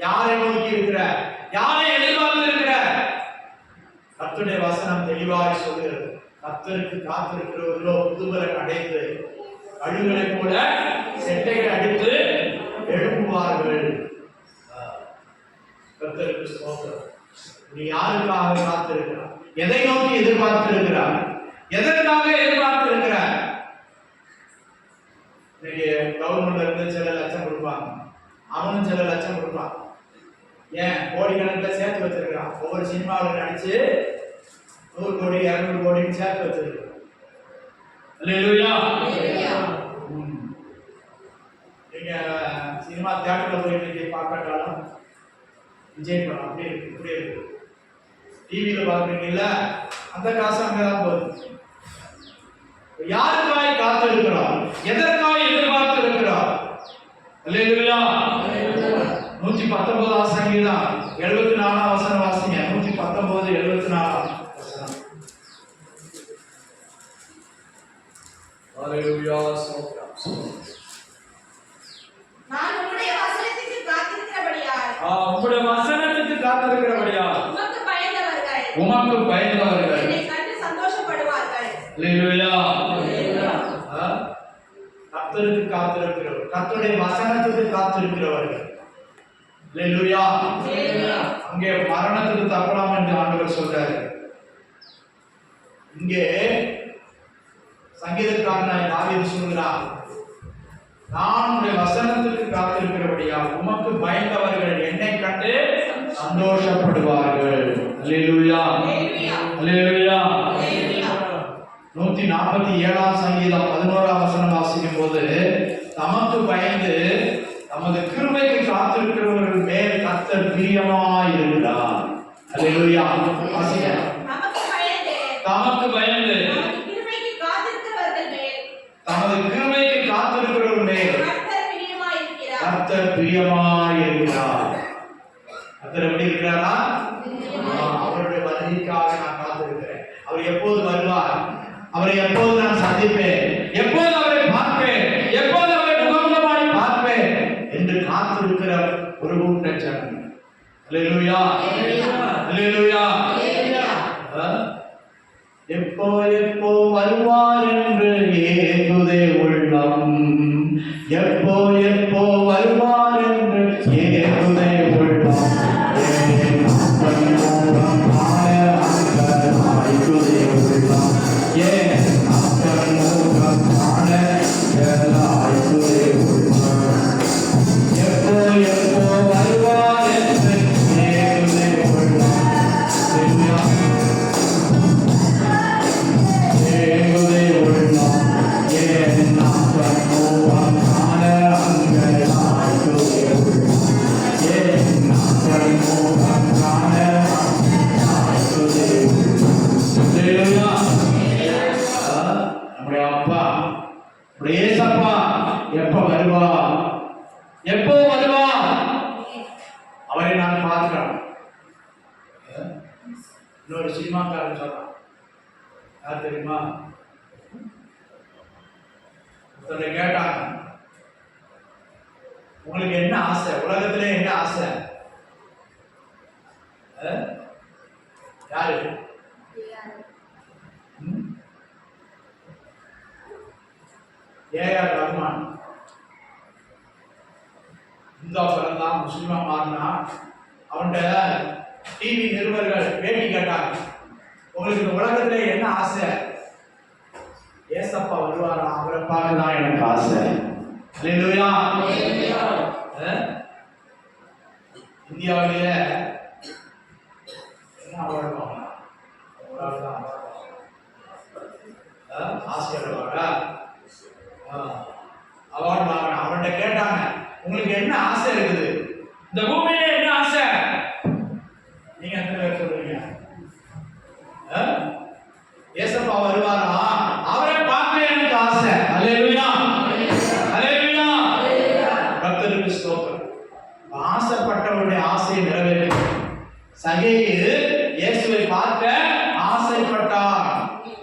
யாரை நோக்கி இருக்கிற? யாரை எதிர்பார்த்து இருக்கிற? கர்த்தருடைய வசனம் தெளிவாய் சொல்லுகிறது. கர்த்தருக்கு காத்திருக்கிறவர்களோ புதுபலன் அடைந்து கழுகுகளை போல செட்டைகள் அடித்து எழுப்புவார்கள். கர்த்தருக்கு ஸ்தோத்திரம். நீ யாருக்காக காத்திருக்கிறார்? எதை நோக்கி எதிர்பார்த்திருக்கிறார்? எதற்காக எதிர்பார்த்திருக்கிறார்? இன்னைக்கு கவர்மெண்ட்ல இருந்து சில லட்சம் கொடுப்பாங்க, அவனும் சில லட்சம் கொடுப்பான். ஏன்? கோடிக்கணக்கில் சேர்த்து வச்சிருக்கிறான். ஒவ்வொரு சினிமாவில் நடிச்சு 100 கோடி 200 கோடின்னு சேர்த்து வச்சிருக்கிறான். அல்லேலூயா. நீங்க சினிமா தியேட்டர்ல போய் இன்னைக்கு பார்க்கறாலும் விஜய் படம் அப்படி இருக்கு, இப்படி இருக்கு. டிவியில பாக்குறீங்கல்ல, அந்த காசு அங்கதான் போகுது. யாருக்காய் காத்திருக்கிறோம்? எதற்காய் எதிர்பார்த்து இருக்கிறோம்? அல்லேலூயா. 119 சங்கீதம் 74 வசனம் வாசிங்க. 119 74 வசனம். அல்லேலூயா. நான் உம்முடைய வசனத்துக்கு காத்திருக்கிறபடியால் உம்முடைய வசனத்துக்கு காத்திருக்கிறபடியால் உமக்கு பயந்தவர்கள் என்னை கண்டு சந்தோஷப்படுவார்கள். அல்லேலூயா. கர்த்தருக்கு காத்திருக்கிறவர், கர்த்தருடைய வசனத்துக்கு காத்திருக்கிறவர்கள். அல்லேலூயா. அங்கே மரணத்துக்கு தப்பலாம் என்று ஆண்டவர் சொல்றாரு. இங்கே சங்கீதக்காரனாய் தாவீது சொல்கிறார், நான் உம்முடைய வசனத்துக்கு காத்திருக்கிறபடியால் உமக்கு பயந்தவர்கள் என்னை கண்டு சந்தோஷப்படுவார்கள். அல்லேலூயா, அல்லேலூயா. 147 சங்கீதம் 11 வசனம் வாசிக்கும் போது, தமக்கு பயந்து தமது கிருபைக்கு காத்திருக்கிறவர்கள் மேல் கர்த்தர் பிரியமாய் இருக்கிறார். அல்லேலூயா. வாசிங்க. தமக்கு பயந்து தமது கிருபைக்கு காத்திருக்கிறவர்கள் மேல் கர்த்தர் எப்படி இருக்கிறாரா? அவருடைய வருகைக்காக நான் காத்திருக்கிறேன். அவர் எப்போது வருவார்? அவரை எப்போது நான் சந்திப்பேன்? எப்போது அவரை பார்ப்பேன்? எப்போது அவரை முகமுகமாய் பார்ப்பேன் என்று காத்திருக்கிற ஒரு கூட்ட ஜனம். அல்லேலூயா, அல்லேலூயா. எப்போ எப்போ வருவார் என்று ஏங்குதே உள்ளம். எப்போ எப்போ வருவார் என்று ஏங்குதே உள்ளம். நம்முடைய அப்பா, நம்முடைய ஏசப்பா எப்ப வருவா? எப்போ வருவா? அவரை நான் பார்க்கிறேன். இன்னொரு சினிமாக்காரன் சொல்றான், யார் தெரியுமா? ஒருத்தரை கேட்டாங்க, உங்களுக்கு என்ன ஆசை? உலகத்திலே என்ன ஆசை? யாரு? ஏஆர் ரஹ்மான். இந்தா பிறந்தான், முஸ்லிமா மாறினா. அவன்கிட்ட டிவி நிருபர்கள் பேட்டி கேட்டாங்க, உங்களுக்கு இந்த உலகத்திலே என்ன ஆசை? ஏசப்பா வருவாரா, அவரை பார்க்க தான் எனக்கு ஆசை. அல்லேலூயா. இந்தியாவிலேயே என்ன அவார்டு வாங்கினா? ஆசிரியர் அவார்டா? அவார்டு வாங்கினா. அவன்கிட்ட கேட்டாங்க, உங்களுக்கு என்ன ஆசை இருக்குது? இந்த பூமியில என்ன ஆசை? நீங்க எத்தனை பேர் சொல்றீங்க? ஏசப்பா வருவாரா, அவரை பார்க்க எனக்கு ஆசை. அல்லேலூயா, அல்லேலூயா. கர்த்தருக்கு ஸ்தோத்திரம். ஆசைப்பட்டவருடைய ஆசையை நிறைவேற்ற சகேயு இயேசுவை பார்க்க ஆசைப்பட்டார்.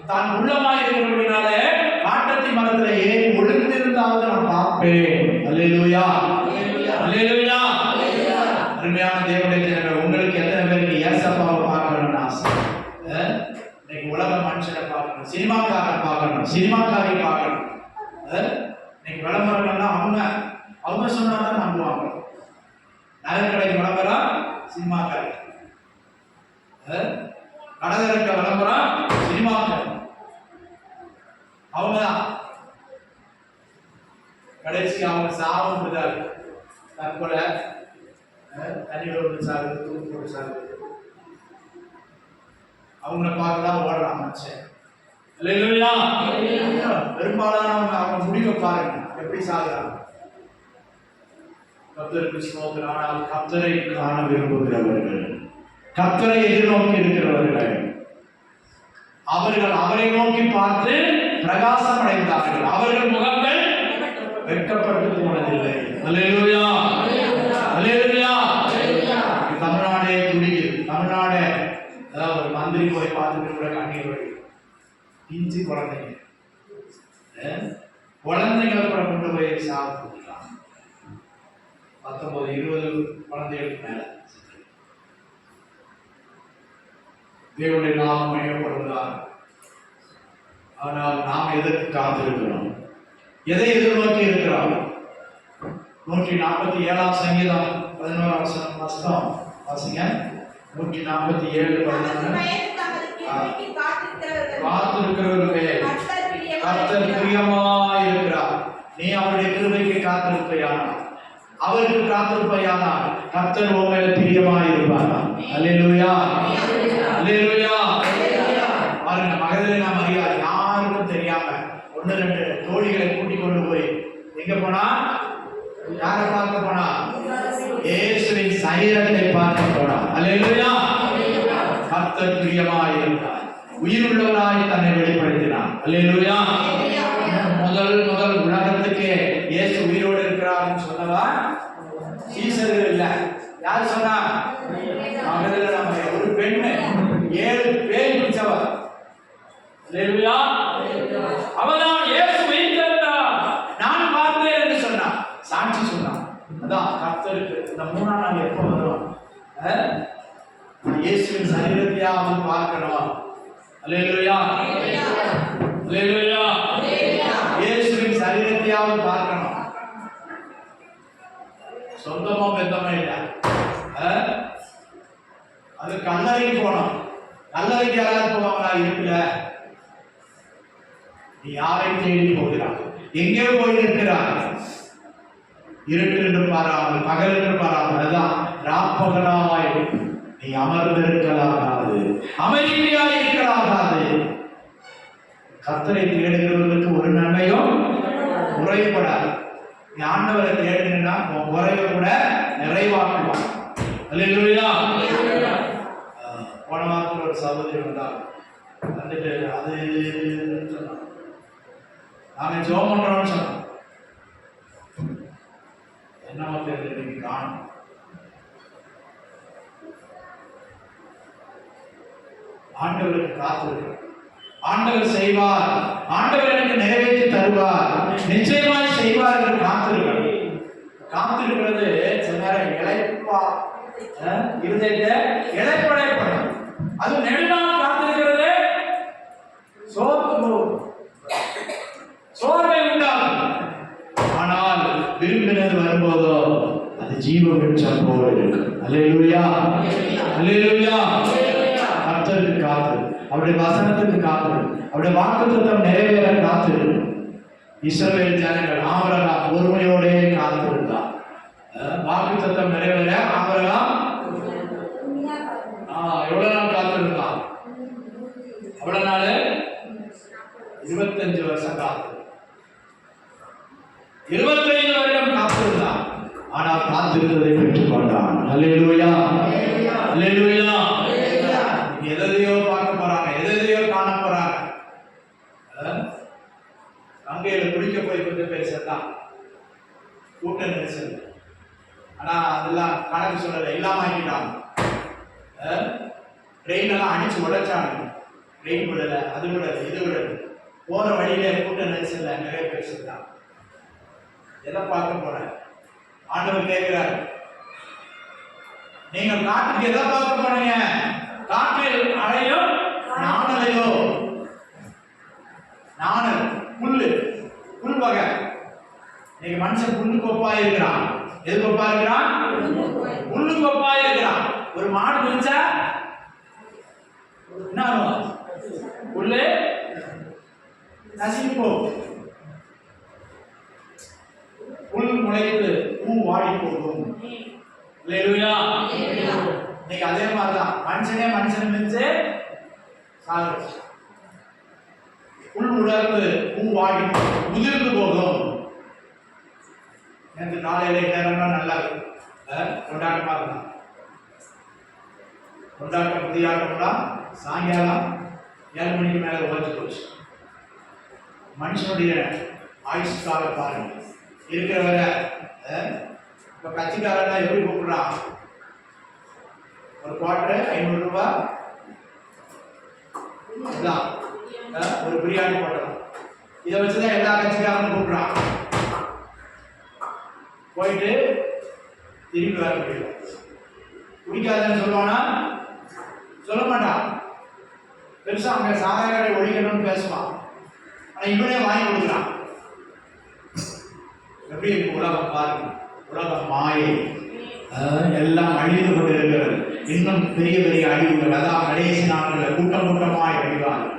தான் உள்ளமாய் இருக்கிறபடினாலே காட்டத்தி மரத்துல ஏறி ஒளிந்திருந்தாவது நான் பார்ப்பேன். அல்லேலூயா, அல்லேலூயா. அருமையான தேவனுடைய ஜனங்களே, உங்களுக்கு எத்தனை பேருக்கு ஏசப்பாவை பார்க்கணும்னு ஆசை? இன்னைக்கு உலக மனுஷனை பார்க்கணும், சினிமாக்காரனை பார்க்கணும், சினிமாக்காரை பார்க்கணும். இன்னைக்கு விளம்பரங்கள்லாம் அவங்க சொன்னாதான் நம்புவாங்க. நகைக்கடை விளம்பரம் சினிமாக்காரை, கடற்கரைக்க விளம்பரம் சினிமாக்காரை, அவங்கதான் கடைசி அவங்க சாவும் விடாது. தற்கொலை, தண்ணியோடு சாகுது, தூக்கோடு சாகுது. அவங்கள பார்க்கலாம் ஓடுறான் மனுஷன். அல்லேலூயா. பெரும்பாலானவங்க அவங்க முடிவை பாருங்க, எப்படி சாகுறாங்க. கர்த்தருக்கு ஸ்தோத்திரம். ஆனால் கர்த்தரை காண விரும்புகிறவர்கள், கர்த்தரை எதிர்நோக்கி இருக்கிறவர்கள், அவர்கள் அவரை நோக்கி பார்த்து பிரகாசம் அடைந்தார்கள். அவர்கள் முகங்கள் வெட்கப்பட்டு போனதில்லை. அல்லேலூயா, அல்லேலூயா. தமிழ்நாடே துடிக்குது. தமிழ்நாடே ஒரு மந்திரி போய் பார்த்துட்டு கூட கண்ணீர் வழி. பிஞ்சு குழந்தைங்க, குழந்தைங்களை கூட கொண்டு போய் சாப்பிட்டுலாம் 19-20 குழந்தைகளுக்கு மேல. தேவனுடைய நாமம் மகிமைப்படுவதாக. ஆனால் நாம் எதற்கு காத்திருக்கிறோம்? எதை எதிர்நோக்கி இருக்கிறோம்? 147 சங்கீதம் 11 வசனம் வாசிங்க. 147:11. காத்திருக்கிறவர்களே, கர்த்தர் பிரியமாயிருக்கிறார். நீ அவருடைய கிருபைக்கு காத்திருப்பையானால், அவருக்கு காத்திருப்பையானால் கர்த்தர் உன் மேல பிரியமாயிருப்பார். அல்லேலூயா, அல்லேலூயா. பாருங்க, மகதலேனா மரியாள் யாருக்கும் தெரியாம 1-2 தோழிகளை கூட்டிக் கொண்டு போய் எங்க போனா? யாரை பார்க்க போனா? இயேசுவின் சரீரத்தை பார்க்க போனா. அல்லேலூயா. கர்த்தர் பிரியமாயிருந்தார், உயிர் உள்ளவராய் தன்னை வெளிப்படுத்தினார். அல்லேலூயா. முதல் உலகத்துக்கே இயேசு உயிரோடு இருக்கிறார்னு சொன்னவா சீசர்கள் இல்ல. யார் சொன்னா? 7 பேய் பிடிச்சவர். அல்லேலூயா. அவதான் இயேசு வைத்திருந்தார், நான் பார்த்தேன் என்று சொன்னார், சாட்சி சொன்னார். அதான் கர்த்தருக்கு இந்த 3ஆம் நாள் எப்போ வரும்? இயேசுவின் சரீரத்தையாவது பார்க்கணும். அல்லேலூயா. அல்லேலூயா. இயேசுவின் சரீரத்தையாவது பார்க்கணும். சொந்தமோ பெத்தமோ இல்லை. அது கல்லறைக்கு போனோம். கல்லறைக்கு யாராவது போவாங்களா? இருக்குல்ல. நீ யாரை தேடி போகிறாய்? எங்கே போயிருக்கிறாய்? இருட்டு என்று பாராமல், பகல் என்று பாராமல், அதுதான் ராப்பகலாய் நீ அமர்ந்திருக்கலாகாது, அமைதியாய் இருக்கலாகாது. கர்த்தரை தேடுகிறவர்களுக்கு ஒரு நன்மையும் குறைபடாது. நீ ஆண்டவரை தேடினா உன் குறைவை கூட நிறைவாக்குவான். அல்லேலூயா. போன வாரத்தில் ஒரு சகோதரி வந்தாங்க, வந்துட்டு அது சொன்னாங்க, நாங்கள் ஜெபம் பண்றோம்னு சொன்னோம். என்ன தெரியல, நீங்க காணும். ஆண்டவருக்கு காத்திருக்கிறோம். ஆண்டவர் செய்வார், ஆண்டவர் எனக்கு நிறைவேற்றி தருவார், நிச்சயமாய் செய்வார் என்று காத்திருக்கிறோம். காத்திருக்கிறது சில நேரம் இழைப்பா இருதயத்தை இழைப்படைப்படும். அது நெடுநாள் காத்திருக்கிறது சோர்வை உண்டாகும். ஆனால் விரும்பினது வரும்போதோ அது ஜீவ விருட்சம் போல இருக்கு. அல்லேலூயா. அல்லேலூயா. கர்த்தருக்கு காத்து, அவருடைய வசனத்துக்கு காத்து, அவருடைய வாக்குத்தத்தம் நிறைவேற காத்து. இஸ்ரவேல் ஜனங்கள் ஆபிரகாம் பொறுமையோடே காத்திருந்தார். வாக்குத்தத்தம் நிறைவேற ஆபிரகாம் எவ்வளவு நாள் காத்திருந்தான்? எவ்வளவு நாள்? 25 வருஷம் காத்து, 25 வருடம் காத்திருந்தான். ஆனால் காத்திருந்ததை பெற்றுக் கொண்டான். அல்லேலூயா. அல்லேலூயா. எதையோ பார்க்க போறாங்க, எதையோ காண போறாங்க. கங்கையில குளிக்க போய் கொஞ்சம் பேர் செத்தான், கூட்ட நெரிசல். ஆனா அதெல்லாம் கணக்கு சொல்லல, இல்லாம ஆக்கிட்டாங்க. ட்ரெயின் எல்லாம் அடிச்சு உடைச்சாங்க. ட்ரெயின் விடல, அது விடல, இது விடல. போற வழியில கூட்ட நெரிசல்ல நிறைய பேர் செத்தான். எதை பார்க்க போற? ஆண்டவர் கேட்கிறார், நீங்க காட்டுக்கு எதை பார்க்க போனீங்க? காற்றில் அலையும் நாணலையோ? நாணல் புல்லு, புல் வகை. நீங்க மனுஷன் புல்லு கொப்பா இருக்கிறான். எது கொப்பா இருக்கிறான்? புல்லு கொப்பா இருக்கிறான். ஒரு மாடு பிடிச்சா என்ன ஆகும்? புல்லு நசிப்போ. புல் முளைத்து பூ வாடி போகும். அல்லேலூயா. நீங்க அதே மாதிரிதான், மனுஷனே மனுஷன் மிஞ்சு சாகு. புல் உலர்ந்து பூ வாடி உதிர்ந்து போகும். நேற்று காலையில நேரம்லாம் நல்லா இருக்கு, கொண்டாட்டமா இருந்தான். கொண்டாட்டம் புதியாட்டம்லாம் சாயங்காலம் 7 மணிக்கு மேல உழைச்சு போச்சு. மனுஷனுடைய ஆயுஷ் கால பாருங்க இருக்கிறவரை. இப்ப கட்சிக்காரன் எப்படி கூப்பிடுறான்? ஒரு குவார்டர் 500 ரூபாய், ஒரு பிரியாணி போட்டோம். இதை வச்சுதான் எல்லா கட்சிக்காரனும் கூப்பிடுறான். போயிட்டு திரும்பி வர முடியும். குடிக்காதன்னு சொல்லுவானா? சொல்ல மாட்டான். பெருசா அங்க சாராய கடை ஒழிக்கணும்னு பேசுவான். ஆனா இவனே வாங்கி கொடுக்குறான். எப்படி உலகம் பாருங்க, உலகம் மாயை, எல்லாம் அழிந்து கொண்டிருக்கிறது. இன்னும் பெரிய பெரிய அழிவுகள், அதான் கடைசி நாட்களில் கூட்டம் கூட்டமாய் அழிவார்கள்.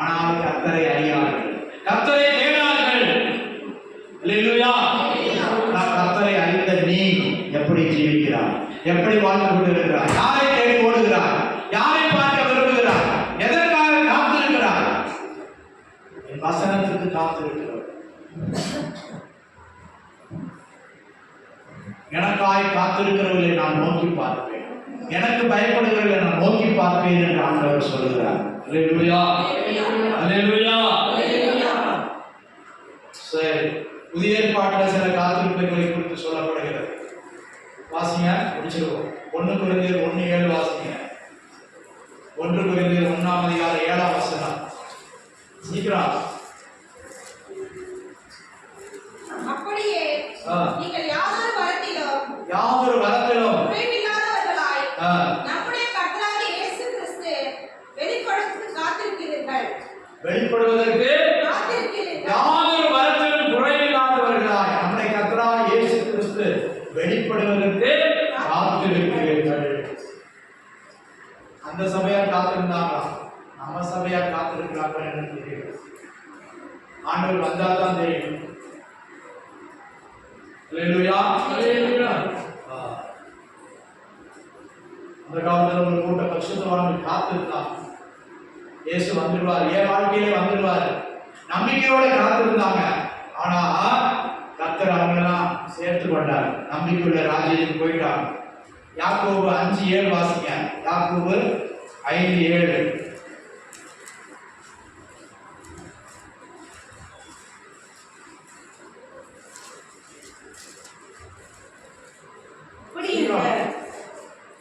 ஆனால் கர்த்தரை அறியார்கள், கர்த்தரை தேடார்கள். அல்லேலூயா. நான் கர்த்தரை அறிந்த நீ எப்படி ஜீவிக்கிறாய்? எப்படி வாழ்ந்து கொண்டிருக்கிறாய்? யாரை தேடி ஓடுகிறாய்? யாரை பார்க்க விரும்புகிறாய்? எதற்காக காத்திருக்கிறாய்? என் வசனத்துக்கு காத்திருக்கிறார். எனக்காய் காத்திருக்கிறவர்களை நான் நோக்கி பார்ப்பேன், எனக்கு பயப்படுகிறவர்களை நான் நோக்கி பார்ப்பேன் என்று ஆண்டவர் சொல்லுகிறார். அல்லேலூயா. அல்லேலூயா. சரி, புதிய ஏற்பாட்டில் சில காத்திருப்புகளை குறித்து சொல்லப்படுகிறது. வாசிங்க, முடிச்சிருவோம். 1 கொரிந்தியர் 1:7 வாசிங்க. 1 கொரிந்தியர் 1:7. சீக்கிரம். அப்படியே ஆ. நீங்கள் யாதொரு வரத்திலும் குறைவில்லாதவர்களாய் நம்முடைய கர்த்தராகிய இயேசு கிறிஸ்து வெளிப்படுவதற்கு காத்திருக்கிறீர்கள். வெளிப்படுவதற்கு யாதொரு வரத்திலும் குறைவில்லாதவர்களாய் நம்முடைய கர்த்தராகிய இயேசு கிறிஸ்து வெளிப்படுவதற்கு காத்திருக்கிறீர்கள். அந்த சபையார் காத்திருந்தாங்களா? நம்ம சபையார் காத்திருக்கிறார்கள் என்று தெரியும். ஆண்டவர் வந்தாதான் தெரியும். அல்லேலூயா. அந்த காலத்துல ஒரு கூட்ட பரிசுத்தவான்கள் காத்திருந்தாங்க. இயேசு வந்துடுவார், என் வாழ்க்கையிலே வந்துடுவார் நம்பிக்கையோட காத்திருந்தாங்க. ஆனா கர்த்தர் அவங்களெல்லாம் சேர்த்து கொண்டார், நம்பிக்கையுள்ள ராஜ்யத்துக்கு போயிட்டாங்க. யாக்கோபு 5:7 வாசிங்க. யாக்கோபு 5:7.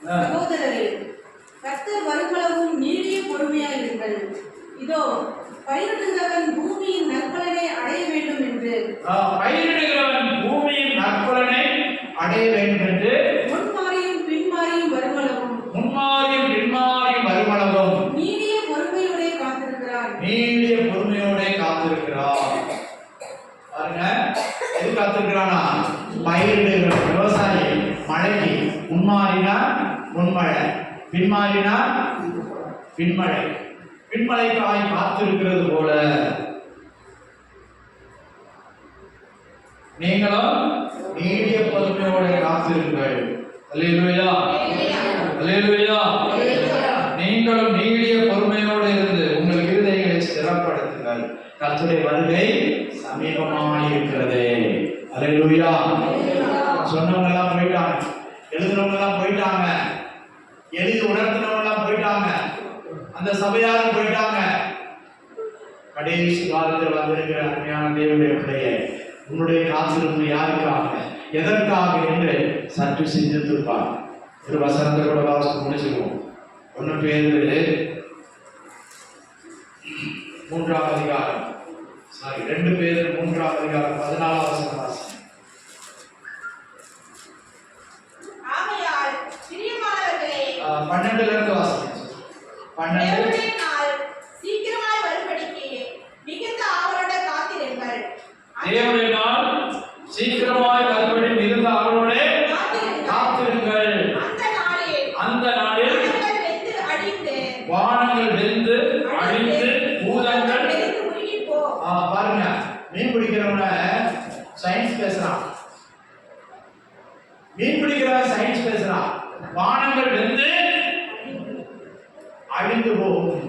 சகோதரரே, கர்த்தர் வருமளவும் நீடிய பொறுமையாயிருங்கள். இதோ பயிரிடுகிறவன் பூமியின் நற்பலனை அடைய வேண்டும் என்று பயிரிடுகிறவன் பூமியின் நற்பலனை அடைய வேண்டும் என்று முன்மாறியும் பின்மாறியும் வருமளவும் நீடிய பொறுமையோட காத்திருக்கிறார். பாருங்க, எது காத்திருக்கிறானா? பயிரிடுகிற விவசாயி மழைக்கு முன்மாறினா முன்மழை, பின்மாறினா பின்மழை, பின்மழைக்காய் காத்திருக்கிறது போல நீங்களும் நீடிய பொறுமையோட காத்திருங்கள். அல்லேலூயா, அல்லேலூயா. நீங்களும் நீடிய பொறுமையோடு இருந்து உங்கள் இருதயங்களை ஸ்திரப்படுத்துங்கள். கர்த்தருடைய வருகை சமீபமாக இருக்கிறது. அல்லேலூயா. சொன்னவங்க எல்லாம் போயிட்டாங்க, எழுதுனவங்க எல்லாம் போயிட்டாங்க, எழுதி உணர்த்தினவங்க எல்லாம் போயிட்டாங்க, அந்த சபையாரும் போயிட்டாங்க. கடைசி காலத்தில் வந்திருக்கிற அருமையான தேவனுடைய பிள்ளையை, உன்னுடைய காத்திருப்பு யாருக்காக, எதற்காக என்று சற்று சிந்தித்துப்பார். ஒரு வசனத்தை கூட வாசித்து முடிச்சுக்குவோம். 1 பேதுரு 3ஆம் அதிகாரம், 2 பேதுரு 3ஆம் அதிகாரம் 14ஆம் வசனம் வாசி. ஆகையால் பிரியமானவர்களே, 12ல இருந்து வாசிங்க. 12. தேவனுடைய நாள் சீக்கிரமாய் வரும்படிக்கு மிகுந்த ஆவலோட காத்திருங்கள். தேவனுடைய நாள் சீக்கிரமாய் வரும்படி மிகுந்த ஆவலோட காத்திருங்கள். அந்த நாளில் வானங்கள் வெந்து அழிந்து பூதங்கள் பாருங்க, மீன் பிடிக்கிறவன சயின்ஸ் பேசுறான், மீன் பிடிக்கிறவன் சயின்ஸ் பேசுறான். வானங்கள் வெந்து அழிந்து போகும்,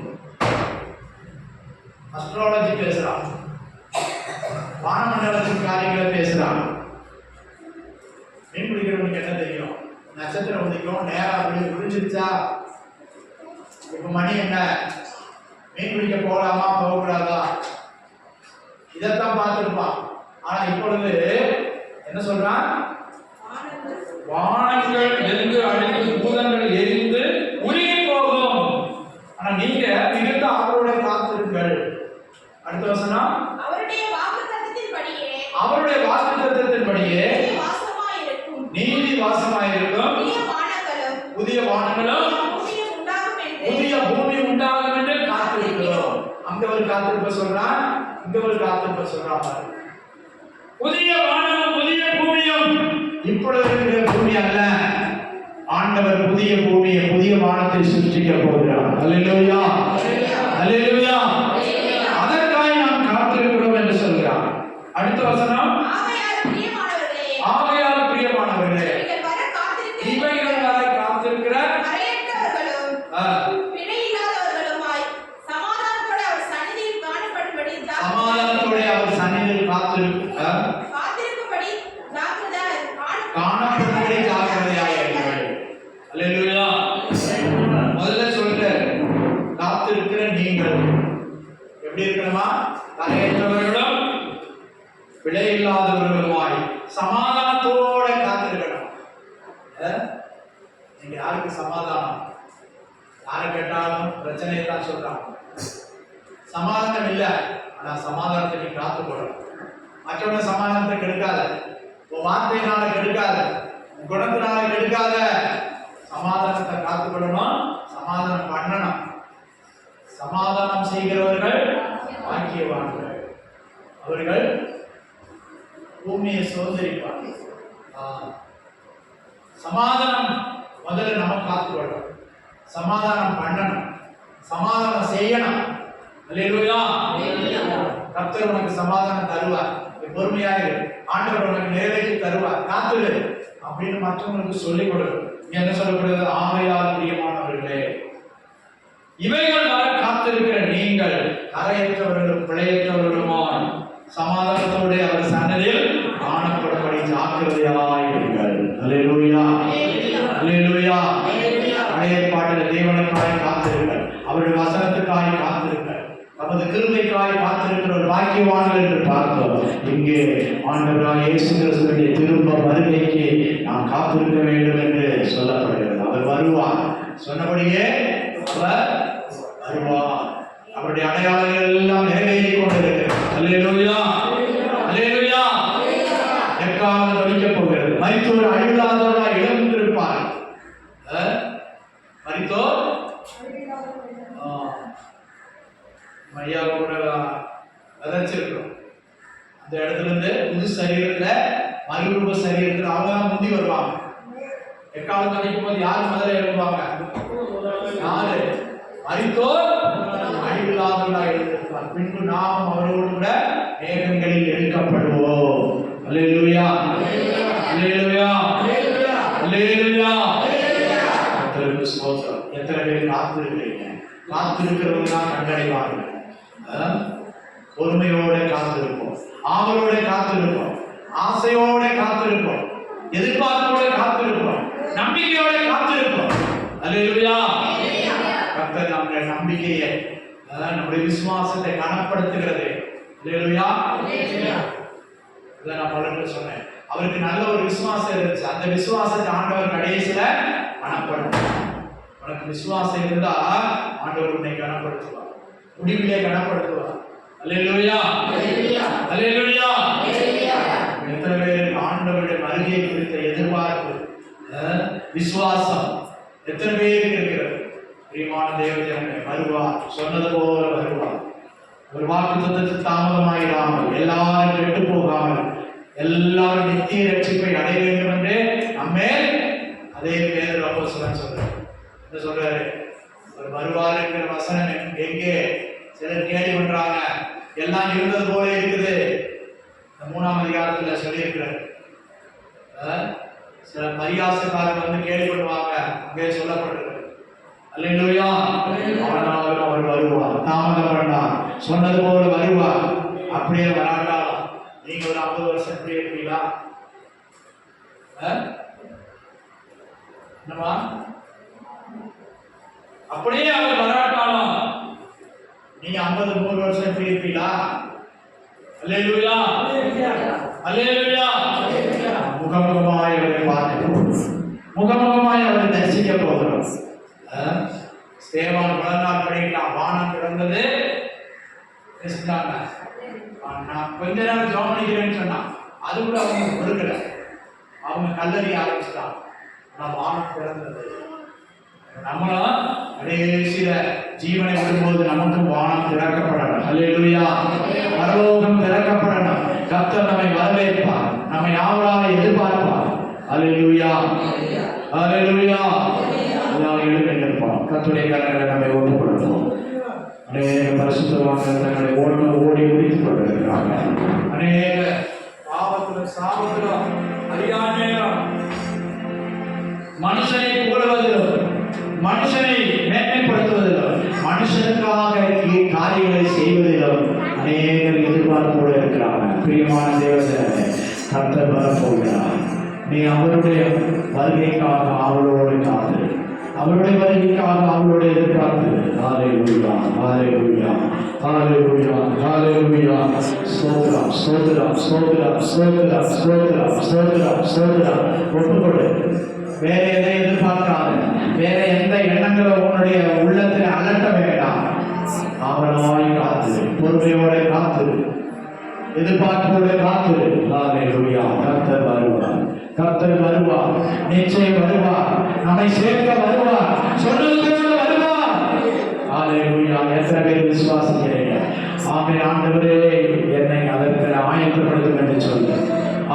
அஸ்ட்ராலஜி பேசுறான், வானமண்டலத்தின் காரியங்களை பேசுறான். மீன் பிடிக்கிறவனுக்கு என்ன தெரியும்? நட்சத்திரம் உதிக்கும், நேரம் அப்படி புரிஞ்சிருச்சா, இப்ப மணி என்ன, மீன் பிடிக்க போகலாமா போகக்கூடாதா, இதைத்தான் பார்த்துருப்பான். ஆனா இப்பொழுது என்ன சொல்றான்? வானங்கள் வெந்து அழிந்து பூதங்கள் எரிந்து உருகி போகும். ஆனா நீங்க மிகுந்த ஆவலோட காத்திருங்கள். அடுத்த வசனம், அவருடைய வாக்குத்தத்தத்தின்படியே நீதி வாசமாயிருக்கும், புதிய வானங்களும் புதிய பூமி உண்டாகும் என்று காத்திருக்கிறோம். அங்க ஒரு காத்திருப்ப சொல்றான், இங்க ஒரு காத்திருப்ப சொல்றான். புதிய வானமும் புதிய பூமியும், இப்பொழுது இருக்கிற பூமி அல்ல, ஆண்டவர் புதிய பூமியை புதிய வானத்தை சிருஷ்டிக்க போகிறார். அல்லேலூயா, அல்லேலூயா. அதற்காக நாம் காத்திருக்கிறோம் என்று சொல்கிறார். அடுத்த வசனம், ஆகையால் பிரியமானவர்களே, இவைகள் வரை காத்திருக்கிற சமாதானத்தோட அவர் சந்நிதியில் காணப்படும்படி ஜாக்கிரதையாயிருங்கள். அல்லேலூயா. முதல்ல சொல்லிட்டார், காத்திருக்கிற நீங்கள் எப்படி இருக்கணுமா? கரையற்றவர்களும் பிழை இல்லாதவர்களுமாய் சமாதானத்தோட காத்திருக்கணும். நீங்க யாருக்கு சமாதானம்? யாரை கேட்டாலும் பிரச்சனையை தான் சொல்றாங்க. சமாதானம் இல்லை, ஆனா சமாதானத்தை நீ காத்துக்கொள்ளணும். மற்றவங்க சமாதானத்தை கெடுக்காத, உன் வார்த்தையினால கெடுக்காத, உன் குணத்தினால கெடுக்காத. சமாதானத்தை காத்துக்கொள்ளணும், சமாதானம் பண்ணணும். சமாதானம் செய்கிறவர்கள் பாக்கியவான்கள், அவர்கள் பூமியை சுதந்திரிப்பார்கள். சமாதானம் முதல்ல நம்ம காத்துக்கொள்ளணும், சமாதானம் பண்ணணும், சமாதானம் செய்யணும். அல்லேலூயா. கர்த்தர் உனக்கு சமாதானம் தருவார். பொறுமையாக ஆண்டவர் உனக்கு நிறைவேற்றி தருவார், காத்துரு அப்படின்னு மற்றவங்களுக்கு சொல்லிக் கொடுக்கும். என்ன சொல்லப்படுகிறது? ஆமையால் பிரியமானவர்களே, இவைகள் வர காத்திருக்கிற நீங்கள் கரையற்றவர்களும் பிழையற்றவர்களுமாய் சமாதானத்தோடு அவர் சன்னதியில் காணப்படும்படி ஜாக்கிரதையாயிருங்கள். அல்லேலூயா, அல்லேலூயா. பழைய ஏற்பாட்டில் தேவனுக்காய் காத்திருங்கள், அவருடைய வசனத்துக்காய் காத்திருங்கள், நமது கிருபைக்காய் காத்திருக்கிற ஒரு பாக்கியவான்கள் என்று பார்த்தோம். இங்கே ஆண்டவராய் இயேசு கிறிஸ்துவின் திரும்ப வருகைக்கு நாம் காத்திருக்க வேண்டும் என்று சொல்லப்படுகிறது. அவர் வருவார், சொன்னபடியே அவர் வருவார். அவருடைய அடையாளங்கள் எல்லாம் நிறைவேறி கொண்டிருக்கிறது. அல்லேலூயா, அல்லேலூயா. எக்காலம் ஒலிக்கப் போகிறது. மரித்தோர் அழிவில்லாதவராய் எழுந்திருப்பார். மரித்தோர் ஐயா கூட விதைச்சிருக்கிறோம். அந்த இடத்துல இருந்து புது சரீரத்துல மறுரூப சரீரத்துல அவங்க தான் முந்தி வருவாங்க. எக்காலம் கிடைக்கும் போது யாரு முதல்ல எழுப்பாங்க? யாரு? மரித்தோர் அழிவில்லாதவராய் எழுந்திருப்பார். பின்பு நாம் அவரோடு கூட மேகங்களில் எடுக்கப்படுவோம். அல்லேலூயா, அல்லேலூயா, அல்லேலூயா. கர்த்தருக்கு ஸ்தோத்திரம். எத்தனை பேர் காத்திருக்கிறீங்க? காத்திருக்கிறவங்க தான் கண்டடைவார்கள். பொறுமையோட காத்திருப்போம், ஆவலோட காத்திருப்போம், ஆசையோட காத்திருப்போம், எதிர்பார்ப்போட காத்திருப்போம், நம்பிக்கையோட காத்திருப்போம். அல்லேலூயா. கர்த்தர் நம்முடைய நம்பிக்கையை, நம்முடைய விசுவாசத்தை கனப்படுத்துகிறது. அல்லேலூயா. இதை நான் பலருக்கு சொன்னேன். அவருக்கு நல்ல ஒரு விசுவாசம் இருந்துச்சு. அந்த விசுவாசத்தை ஆண்டவர் கடைசியில கனப்படுத்துவார். உனக்கு விசுவாசம் இருந்தா ஆண்டவர் உன்னை கனப்படுத்துவார், முடிவிலே கனப்படுத்துவார். அல்லேலூயா, அல்லேலூயா. எத்தனை பேருக்கு ஆண்டவருடைய வருகை குறித்த எதிர்பார்ப்பு, விசுவாசம் எத்தனை பேருக்கு இருக்கிறது? பிரியமான தேவதேவனே, வருவார், சொன்னது போல வருவார். ஒரு வாக்குத்தத்தத்தில் தாமதமாயிடாமல், எல்லாரும் கெட்டு போகாமல், எல்லாரும் நித்திய ரட்சிப்பை அடைய வேண்டும் என்று நம்மே அதே பேர் அப்போஸ்தலன் சொல்றாரு. என்ன சொல்றாரு? அவர் வருவார் என்கிற வசனம் எங்கே? சிலர் கேள்வி பண்றாங்க, எல்லாம் இருந்தது போல இருக்குது. இந்த 3ஆம் அதிகாரத்துல சொல்லியிருக்கிறார். சில பரியாசக்காரங்க வந்து கேள்வி பண்ணுவாங்க, அங்கே சொல்லப்பட்டிருக்கு. அல்லேலூயா. ஆனாலும் அவர் வருவார், தாமதம் பண்ணார், சொன்னது போல வருவார். அப்படியே வராட்டாலும் நீங்க ஒரு 50 வருஷம் இப்படி இருப்பீங்களா? என்னமா? அப்படியே அவர் வராட்டாலும் நீங்க 50-100 வருஷம் இப்படி இருப்பீங்களா? அல்லேலூயா, அல்லேலூயா. முகமுகமாய் அவரை பார்க்கிறோம், முகமுகமாய் அவரை தரிசிக்க போகிறோம். ஸ்தேவான் பிறந்தால் படிக்கலாம், வானம் திறந்தது. நான் கொஞ்ச நேரம் ஜெபம் பண்ணிக்கிறேன்னு சொன்னான், அது கூட அவங்க கொடுக்கல. அவங்க கல்லறி ஆரம்பிச்சிட்டாங்க. நான் வானம் திறந்தது. நம்மளும் கடைசியில ஜீவனை விடும்போது நமக்கும் வானம் திறக்கப்படணும். அல்லேலூயா. பரலோகம் திறக்கப்படணும். கர்த்தர் நம்மை வரவேற்பார், நம்மை ஆவலாக எதிர்பார்ப்பார். அல்லேலூயா, அல்லேலூயா. எல்லாரும் எழுந்திருப்போம். கர்த்தருடைய கரங்களை நம்மை ஒப்புக் கொடுப்போம். அநேக பரிசுத்தவான்கள் தங்களை ஓடி முடித்துக் கொண்டிருக்கிறாங்க. அநேக பாவத்திலும் சாபத்திலும் அறியாமையிலும் மனுஷனை புகழ்வதிலும் மனுஷனை மேன்மைப்படுத்துவதிலும் மனுஷனுக்காக காரியங்களை செய்வதிலும் அநேகர் எதிர்பார்ப்போடு இருக்கிறாங்க. பிரியமான தேவதேவனே, கர்த்தர் வரப்போகிறார். நீ அவருடைய வருகைக்காக அவளோடு காத்து, அவருடைய வருகைக்காக அவளோடு எதிர்பார்த்து. ஹல்லேலூயா, ஹல்லேலூயா, ஹல்லேலூயா, ஹல்லேலூயா. ஸ்தோத்திரம், ஸ்தோத்திரம், ஸ்தோத்திரம், ஸ்தோத்திரம், ஸ்தோத்திரம், ஸ்தோத்திரம், ஸ்தோத்திரம். ஒப்புக்கொடு. வேற எதை எதிர்பார்க்காத, வேற எந்த எண்ணங்கள் எண்ணங்களை உன்னுடைய உள்ளத்தில் அலட்ட வேண்டாம். அவனாய் காத்து, பொறுமையோட காத்து, எதிர்பார்ப்போட காத்து. ஹல்லேலூயா. கர்த்தர் வருவார், கர்த்தர் வருவார், நிச்சயம் வருவார், நம்மை சேர்க்க வருவார், சொன்னது வருவார். ஹல்லேலூயா. எத்தனை பேர் விசுவாசிக்கிறீங்க? ஆமென். ஆண்டவரே என்னை அதற்கு ஆயத்தப்படுத்தும் என்று சொல்லு.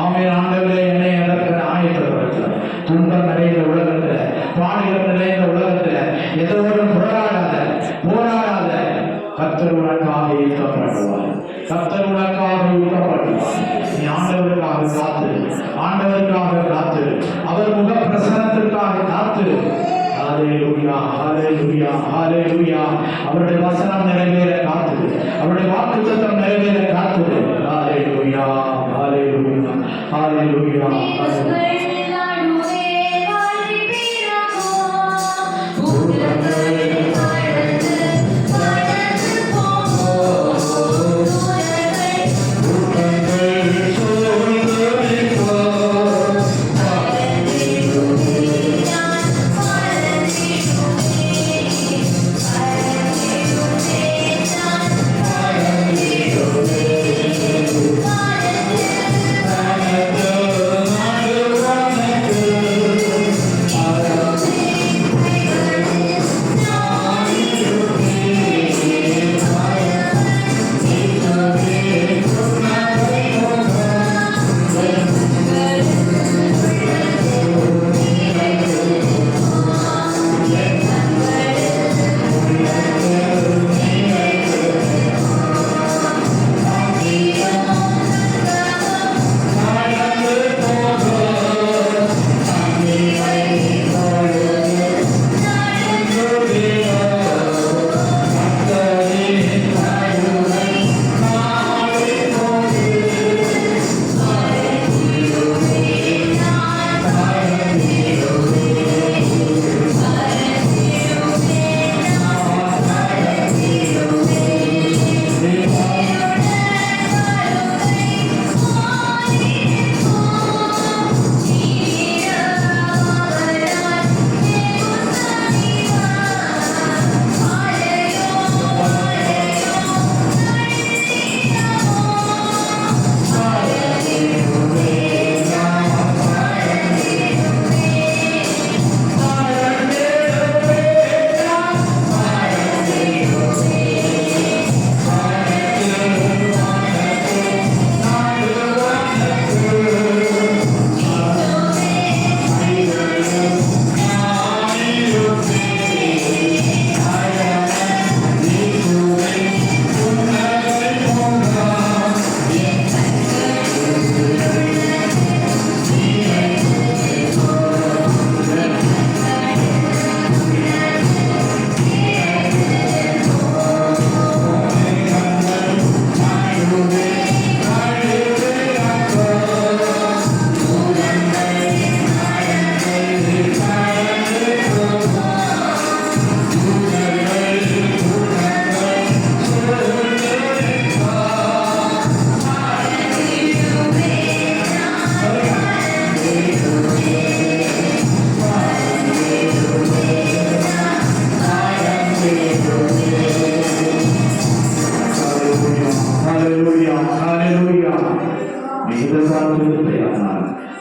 ஆமென். ஆண்டவரே என்னை அதற்கு ஆயத்தப்படுத்த. துன்பம் நிறைந்த உலகத்துல, பாடுகள் நிறைந்த உலகத்துல எதோடும் போராடாத கர்த்தர் உனக்காக ஈர்க்கப்படுவார், கர்த்தர் உனக்காக ஈர்க்கப்படுவார். நீ ஆண்டவருக்காக காத்து, ஆண்டவருக்காக காத்து, அவர் முக பிரசன்னத்திற்காக காத்து. ஹல்லேலூயா, ஹல்லேலூயா, ஹல்லேலூயா. அவருடைய வசனம் நிறைவேற காத்து, அவருடைய வாக்குத்தத்தம் நிறைவேற காத்து. ஹல்லேலூயா, ஹல்லேலூயா, ஹல்லேலூயா, ஹல்லேலூயா.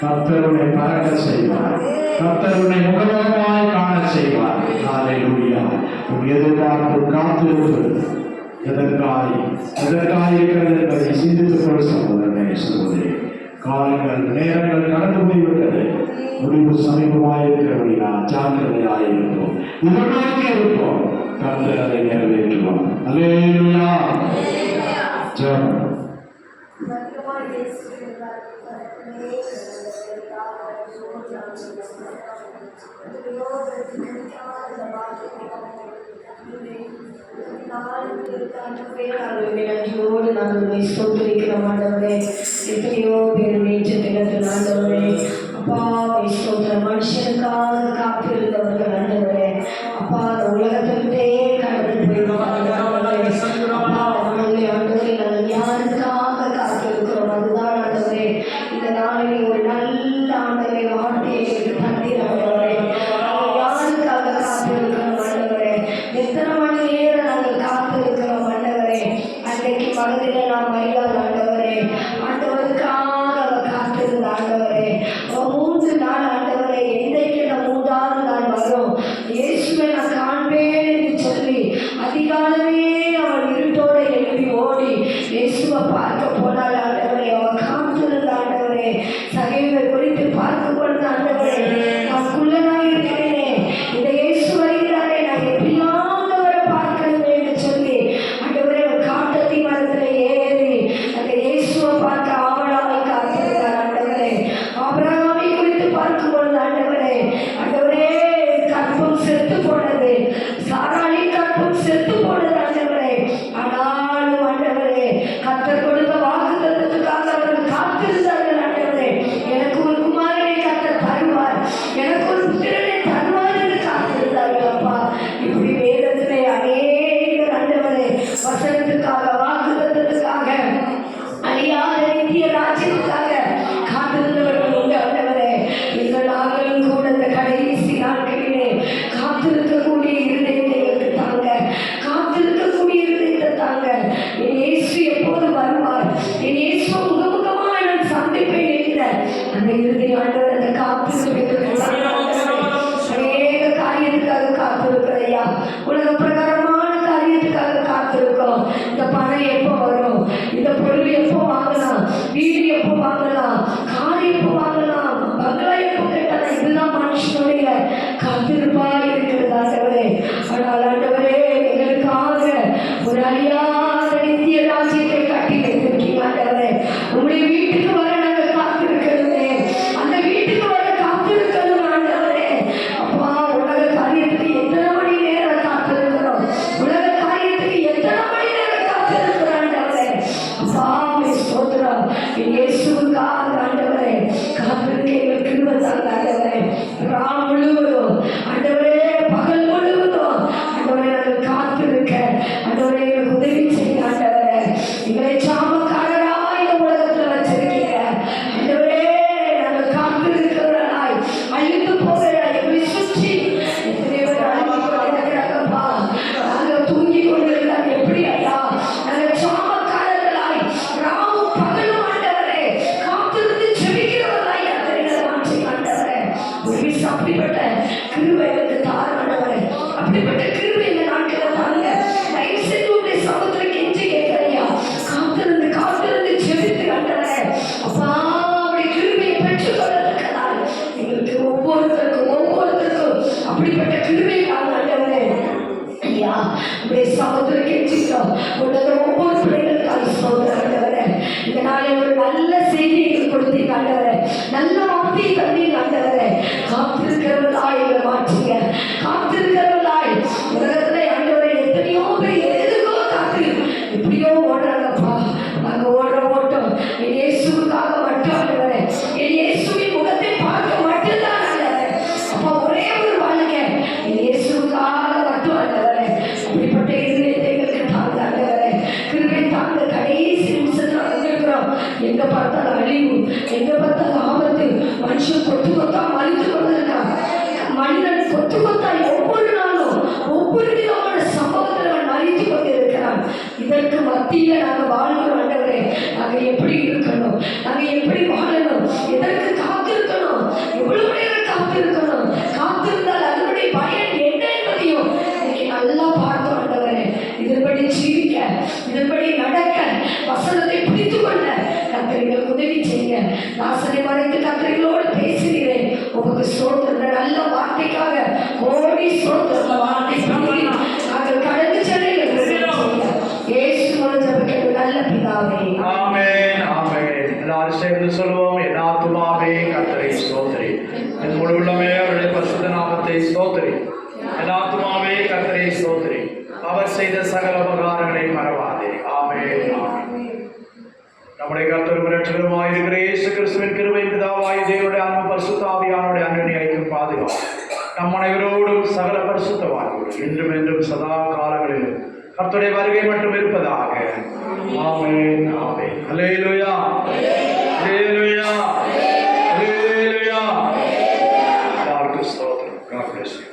கர்த்தர் உன்னை பறக்க செய்வார், கர்த்தர் உன்னை முகமுகமாய் காண செய்வார். ஹல்லேலூயா. உன் எதிர்பார்ப்பு காத்திருப்பது எதற்காய் இருக்கிறது என்பதை சிந்தித்துக் கொள் சகோதரனே, சகோதரி. காலங்கள் நேரங்கள் கடந்து போய்விட்டது, முடிவு சமீபமாய் இருக்கிறபடியா ஜாக்கிரதையாயிருப்போம், இதற்காக இருப்போம். கர்த்தர் அதை நிறைவேற்றுவார். ஹல்லேலூயா. ஜெபம். நன்றியோடு நாங்கள் ஸ்தோத்திரிக்கிறோம் ஆண்டவரே. எத்தனையோ பேர் நேற்று தினத்தில் ஆண்டவரே அப்பா ஸ்தோத்திர மனுஷனுக்காக காத்திருந்தவர்கள் ஆண்டவரே அப்பா அந்த உலகத்திலே கடந்து போயிருவாங்க ஆண்டவரே. நாங்கள் யாருக்காக காத்திருக்கிறோம் அதுதான் ஆண்டவரே. இந்த நாளில் ஒரு நல்ல ஆண்டவரை வார்த்தையை தந்தீர் ஆண்டவரே. யாருக்காக காத்திருக்கிறோம் உலக பிரகாரமான காரியத்துக்காக காத்திருக்கோம். இந்த பணம் எப்போ வரும், இந்த பொருள் எப்போ வாங்கலாம், வீடு எப்போ வாங்கலாம், கார் எப்போ வாங்கலாம், பங்களா எப்போ கட்டலாம், இதுதான் மனுஷனுடைய காத்திருப்பா இருக்கிறது ஆண்டவரே. ஆனால் ஆண்டவரே எங்களுக்காக ஒரு அழியாத நித்திய ராஜ்யத்தை கட்டி வைத்திருக்கீங்க ஆண்டவரே. உங்களுடைய வீட்டுக்கு வர நாங்கள் காத்திருக்கிறோமே, அந்த வீட்டுக்கு வர காத்திருக்கிறோம் ஆண்டவரே. அப்பா உலக காரியத்துக்கு எத்தனை மணி நேரம் காத்திருக்கிறோம், உலக காரியத்துக்கு எத்தனை மணி நேரம் காத்திருக்கிறோம் ஆண்டவரே. அப்பா ஸ்தோத்திரம். இயேசுவுக்காக ஆண்டவரே காத்திருக்க எங்களுக்கு கிருபை தாங்க ஆண்டவரே. ராம் முழுவதும் ஆண்டவரே, பகல் முழுவதும் ஆண்டவரே நாங்கள் காத்திருக்க ஆண்டவரே எங்களுக்கு உதவி செய்ய ஆண்டவரே. எங்களை சாமக்காரரா இந்த உலகத்துல வச்சிருக்கீங்க ஆண்டவரே. நாங்கள் காத்திருக்கிறவர்களாய் அழிந்து போகிற எங்களை சுற்றி எத்தனையோ நடக்கிறாங்கப்பா. நாங்கள் தூங்கி கொண்டிருந்தால் எப்படி ஐயா, நாங்கள் சாமக்காரர்களாய் ராவும் பகலும் ஆண்டவரே காத்திருந்து செபிக்கிறவர்களாய் அத்தனை மாற்றி ஆண்டவரே. ஒரு விஷயம் அப்படிப்பட்ட கிருபை எனக்கு தார் ஆண்டவரே. அப்படிப்பட்ட கிருபை இந்த நாட்களை தாங்க. தயவு செய்து உங்களுடைய சமூகத்துல கெஞ்சி கேட்கறையா, காத்திருந்து காத்திருந்து செபித்து ஆண்டவரே. அப்பா அப்படி கிருபையை பெற்றுக்கொள்வதற்காக எங்களுக்கு ஒவ்வொருத்தருக்கும் அப்படிப்பட்ட கிருபை தாங்க ஆண்டவரே. ஐயா உங்களுடைய சமூகத்துல கெஞ்சிக்கிறோம். உங்களோட ஒவ்வொரு பிள்ளைகளுக்காக சோதனை ஆண்டவரே. இந்த நாளில் ஒரு நல்ல செய்தியை கொடுத்தீங்க ஆண்டவரே, நல்ல வார்த்தையை தந்தீங்க ஆண்டவரே. காத்திருக்கிறவர்களாய் எங்களை மாற்றுங்க, காத்திருக்கிறவர்களாய். உலகத்துல ஆண்டவரே எத்தனையோ பேர் எதுக்கோ காத்து எப்படியோ ஓடுறாங்கப்பா. நாங்க ஓடுற ஓட்டம் என் இயேசுவுக்காக மட்டும் ஆண்டவரே, என் இயேசுவின் முகத்தை பார்க்க மட்டும்தான் ஆண்டவரே. அப்பா ஒரே ஒரு வாழ்க்கை என் இயேசுவுக்காக மட்டும் ஆண்டவரே. அப்படிப்பட்ட இருதயத்தை எங்களுக்கு தாங்க ஆண்டவரே. கிருபை தாங்க. கடைசி நிமிஷத்துல வந்திருக்கிறோம். எங்க பார்த்தாலும் அழிவு, எங்க பார்த்தாலும் ஆபத்து. மனுஷன் கொத்து கொத்தா மறித்து கொண்டிருக்கான். மனிதன் கொத்து கொத்தா ஒவ்வொரு நாளும் ஒவ்வொரு விதமான சம்பவத்தில் அவன் மறித்து கொண்டிருக்கிறான். இதற்கு மத்தியில நாங்கள் வாழ்கிறோம் ஆண்டவரே. நாங்கள் எப்படி இருக்கணும், நாங்கள் எப்படி வாழணும், எதற்கு காத்திருக்கணும், எவ்வளவு நேரம் காத்திருக்கணும், காத்திருந்தால் அதனுடைய பயன் என்ன என்பதையும் இன்னைக்கு நல்லா பார்த்தோம் ஆண்டவரே. இதன்படி ஜீவிக்க, இதன்படி நடக்க, வசனத்தை பிடித்து கொள்ள கர்த்தர்கள் உதவி செய்ய. நாசனை மறைத்து கர்த்தர்களோடு பேசுகிறேன். உங்களுக்கு ஸ்தோத்திரம். நல்ல வார்த்தைக்காக கோடி ஸ்தோத்திரம். வார்த்தை நாங்கள் கடந்து செல்ல இயேசு ஜெபிக்கிற நல்ல பிதாவே. ஆமென் ஆமென். எல்லாரும் சேர்ந்து சொல்லுவோம். என் ஆத்துமாவே கர்த்தரை ஸ்தோத்திரி, என் முழு உள்ளமே அவருடைய பரிசுத்த நாமத்தை ஸ்தோத்திரி. என் ஆத்துமாவே கர்த்தரை ஸ்தோத்திரி, அவர் செய்த சகல உபகாரங்களை மறவாதே. ஆமென் ஆமென். நம்முடைய கர்த்தரும் இரட்சகருமாய் இருக்கிற இயேசு கிறிஸ்துவின் கிருபை, பிதாவாகிய தேவனுடைய அன்பு, பரிசுத்த ஆவியானவருடைய அன்பினை ஐக்கியம் பாதுகாப்பு நம் அனைவரோடும் சகல பரிசுத்தவான்களோடும் இன்றும் என்றும் சதா காலங்களிலும் கர்த்தருடைய வருகை மட்டும் இருப்பதாக. ஆமென் ஆமென். அல்லேலூயா அல்லேலூயா அல்லேலூயா. எல்லாருக்கும் ஸ்தோத்திரம். God bless you.